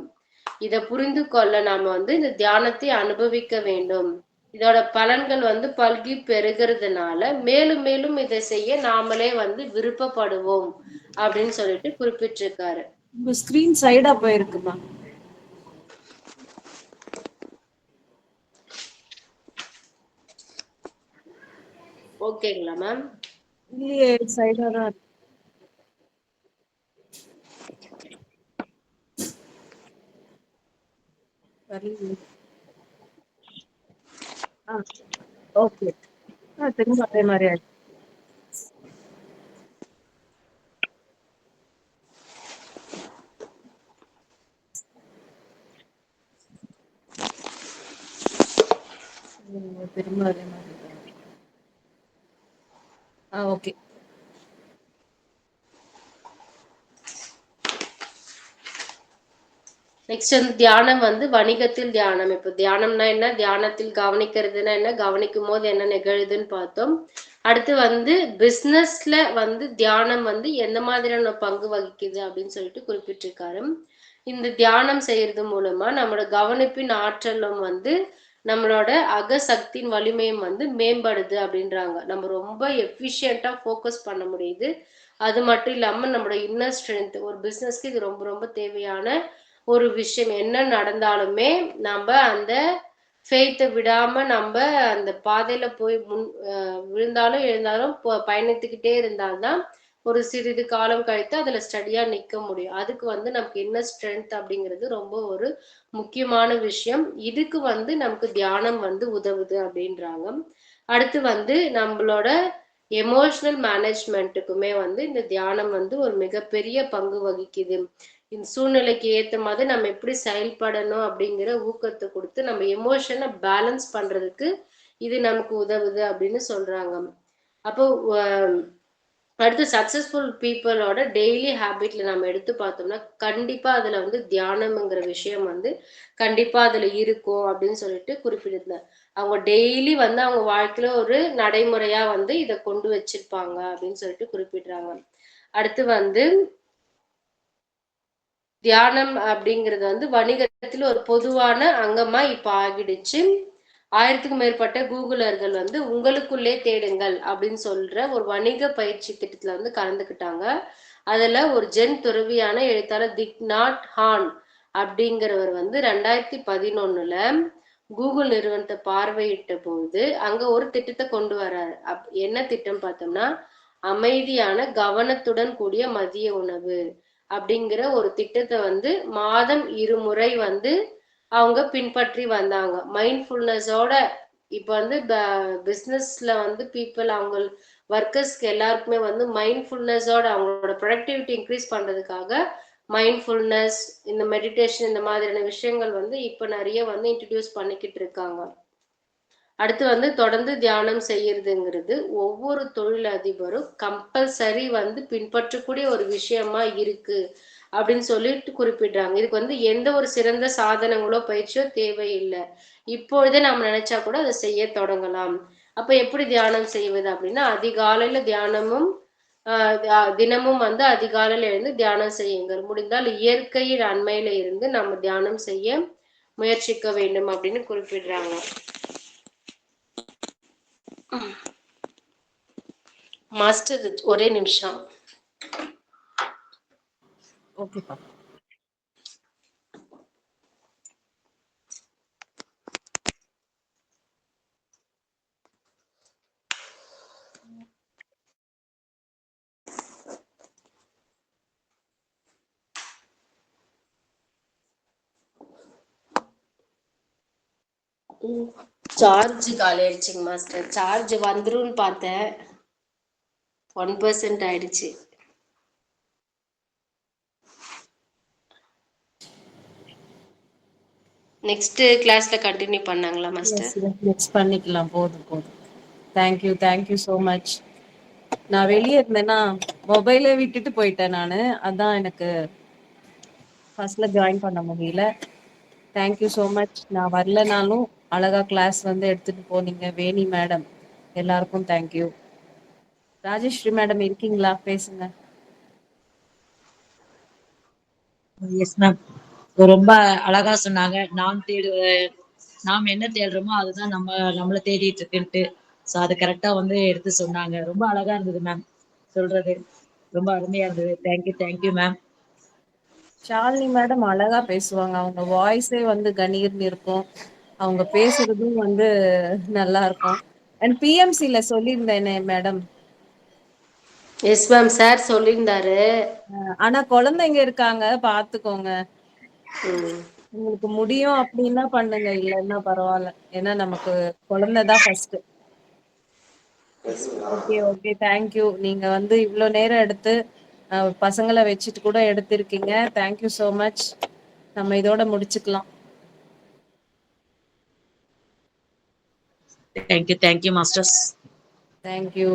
இதை புரிந்து கொள்ள நாம வந்து இந்த தியானத்தை அனுபவிக்க வேண்டும். இதோட பலன்கள் வந்து பல்கி பெருகிறதுனால மேலும் மேலும் இதை செய்ய நாமளே வந்து விருப்பப்படுவோம் அப்படின்னு சொல்லிட்டு குறிப்பிட்டிருக்காரு. உங்க ஸ்கிரீன் சைடா போயிருக்குமா? ஓகேங்களா மேம்? இல்லையே, சைடா தான் இருக்கு. ஓகே. திரும்ப அதே மாதிரி ஆயிடுச்சு. திரும்ப அதே மாதிரி. ஓகே. நெக்ஸ்ட் வந்து தியானம் வந்து வணிகத்தில் தியானம். இப்போ தியானம்னா என்ன, தியானத்தில் கவனிக்கிறதுனா என்ன, கவனிக்கும் போது என்ன நிகழுதுன்னு பார்த்தோம். அடுத்து வந்து பிஸ்னஸ்ல வந்து தியானம் வந்து எந்த மாதிரியான பங்கு வகிக்குது அப்படின்னு சொல்லிட்டு குறிப்பிட்டிருக்காரு. இந்த தியானம் செய்யறது மூலமா நம்மளோட கவனிப்பின் ஆற்றலும் வந்து நம்மளோட அகசக்தியின் வலிமையும் வந்து மேம்படுது அப்படின்றாங்க. நம்ம ரொம்ப எஃபிஷியண்டா ஃபோக்கஸ் பண்ண முடியுது. அது மட்டும் இல்லாம நம்மளோட இன்னர் ஸ்ட்ரென்த், ஒரு பிஸ்னஸ்க்கு இது ரொம்ப ரொம்ப தேவையான ஒரு விஷயம். என்ன நடந்தாலுமே நம்ம அந்த ஃபெய்த்தை விடாம நம்ம அந்த பாதையில போய் விழுந்தாலும் எழுந்தாலும் பயணித்துக்கிட்டே இருந்தால்தான் ஒரு சிறிது காலம் கழித்து அதுல ஸ்டடியா நிக்க முடியும். அதுக்கு வந்து நமக்கு இன்னர் ஸ்ட்ரென்த் அப்படிங்கிறது ரொம்ப ஒரு முக்கியமான விஷயம். இதுக்கு வந்து நமக்கு தியானம் வந்து உதவுது அப்படின்றாங்க. அடுத்து வந்து நம்மளோட எமோஷனல் மேனேஜ்மெண்ட்டுக்குமே வந்து இந்த தியானம் வந்து ஒரு மிகப்பெரிய பங்கு வகிக்குது. இந்த சூழ்நிலைக்கு ஏத்த மாதிரி நம்ம எப்படி செயல்படணும் அப்படிங்கிற ஊக்கத்தை கொடுத்து நம்ம எமோஷனை பேலன்ஸ் பண்றதுக்கு இது நமக்கு உதவுது அப்படின்னு சொல்றாங்க. அப்போ அடுத்து சக்சஸ்ஃபுல் பீப்புளோட டெய்லி ஹேபிட்ல நம்ம எடுத்து பார்த்தோம்னா கண்டிப்பா அதுல வந்து தியானம்ங்கிற விஷயம் வந்து கண்டிப்பா அதுல இருக்கும் அப்படின்னு சொல்லிட்டு குறிப்பிட்டிருந்தேன். அவங்க டெய்லி வந்து அவங்க வாழ்க்கையில ஒரு நடைமுறையா வந்து இதை கொண்டு வச்சிருப்பாங்க அப்படின்னு சொல்லிட்டு குறிப்பிடுறாங்க. அடுத்து வந்து தியானம் அப்படிங்கிறது வந்து வணிகத்தில் ஒரு பொதுவான அங்கமா இப்ப ஆகிடுச்சு. 1000க்கும் மேற்பட்ட கூகுளர்கள் வந்து உங்களுக்குள்ளே தேடுங்கள் அப்படின்னு சொல்ற ஒரு வணிக பயிற்சி திட்டத்துல வந்து கலந்துக்கிட்டாங்க. அதுல ஒரு ஜென் துறவியான எழுத்தாளர் திக் நாட் ஹான் அப்படிங்கிறவர் வந்து 2011ல கூகுள் நிறுவனத்தை பார்வையிட்ட போது அங்க ஒரு திட்டத்தை கொண்டு வர்றாரு. என்ன திட்டம் பார்த்தோம்னா, அமைதியான கவனத்துடன் கூடிய மதிய உணவு அப்படிங்கிற ஒரு திட்டத்தை வந்து மாதம் 2 முறை வந்து அவங்க பின்பற்றி வந்தாங்க. மைண்ட்ஃபுல்னஸோட இப்போ வந்து பிஸ்னஸ்ல வந்து பீப்புள் அவங்க ஒர்க்கர்ஸ்க்கு எல்லாருக்குமே வந்து மைண்ட்ஃபுல்னஸோட அவங்களோட ப்ரொடக்டிவிட்டி இன்க்ரீஸ் பண்றதுக்காக மைண்ட்ஃபுல்னஸ், இந்த மெடிடேஷன் இந்த மாதிரியான விஷயங்கள் வந்து இப்போ நிறைய வந்து இன்ட்ரடியூஸ் பண்ணிக்கிட்டு இருக்காங்க. அடுத்து வந்து தொடர்ந்து தியானம் செய்யறதுங்கிறது ஒவ்வொரு தொழிலதிபரும் கம்பல்சரி வந்து பின்பற்றக்கூடிய ஒரு விஷயமா இருக்கு அப்படின்னு சொல்லிட்டு குறிப்பிடுறாங்க. இதுக்கு வந்து எந்த ஒரு சிறந்த சாதனங்களோ பயிற்சியோ தேவையில்லை. இப்பொழுதே நம்ம நினைச்சா கூட அதை செய்ய தொடங்கலாம். அப்ப எப்படி தியானம் செய்வது அப்படின்னா, அதிகாலையில தியானமும் தினமும் வந்து அதிகாலையில எழுந்து தியானம் செய்யுங்கள். முடிந்தால் இயற்கையின் அண்மையில இருந்து நம்ம தியானம் செய்ய முயற்சிக்க வேண்டும் அப்படின்னு குறிப்பிடுறாங்க. மாஸ்டர் ஒரே நிமிஷம். ஓகேப்பா. சார்ஜ் காலி ஆயிடுச்சுங்க மாஸ்டர். சார்ஜ் வந்துரும்னு பார்த்தேன், 1% ஆயிடுச்சு. நெக்ஸ்ட் கிளாஸ்ல கண்டினியூ பண்ணாங்களா மாஸ்டர்? நெக்ஸ்ட் பண்ணிக்கலாம். போதும் போதும். Thank you thank you so much. நான் வெளியே இருந்தேன்னா மொபைலே விட்டுட்டு போயிட்டேன் நானு. அதான் எனக்கு ஃபர்ஸ்ட்ல ஜாயின் பண்ண முடியல. Thank you so much. நான் வரலனாலும் அழகா கிளாஸ் வந்து எடுத்துட்டு போனீங்க வேணி மேடம். எல்லாருக்கும் தேங்க்யூ. ராஜேஸ்வரி மேடம் இருக்கீங்களா? பேசுங்க. Yes ma'am. ரொம்ப அழகா சொன்னாங்க. நாம் என்ன தேடுறோமோ அதுதான் நம்மளை தேடிட்டு இருக்குன்ட்டு. ஸோ அது கரெக்டா வந்து எடுத்து சொன்னாங்க. ரொம்ப அழகா இருந்தது மேம் சொல்றது. ரொம்ப அருமையா இருந்தது. Thank you thank you ma'am. Shalini madam அழகா பேசுவாங்க. அவங்க வாய்ஸே வந்து கணீர்னு இருக்கும். அவங்க பேசுறதும் வந்து நல்லா இருக்கும். அண்ட் பிஎம்சில சொல்லியிருந்தேனே மேடம். எஸ் மேம், சார் சொல்லியிருந்தாரு. ஆனா குழந்தைங்க இருக்காங்க, பாத்துக்கோங்க. ம். உங்களுக்கு முடியும் அப்படின்னா பண்ணுங்க, இல்லைன்னா பரவாயில்ல. ஏன்னா நமக்கு குழந்தைதான் ஃபர்ஸ்ட். Okay okay thank you. நீங்க வந்து இவ்வளோ நேரம் எடுத்து பசங்களை வச்சுட்டு கூட எடுத்திருக்கீங்க. Thank you so much. நம்ம இதோட முடிச்சுக்கலாம். Thank you thank you masters. தேங்க்யூ.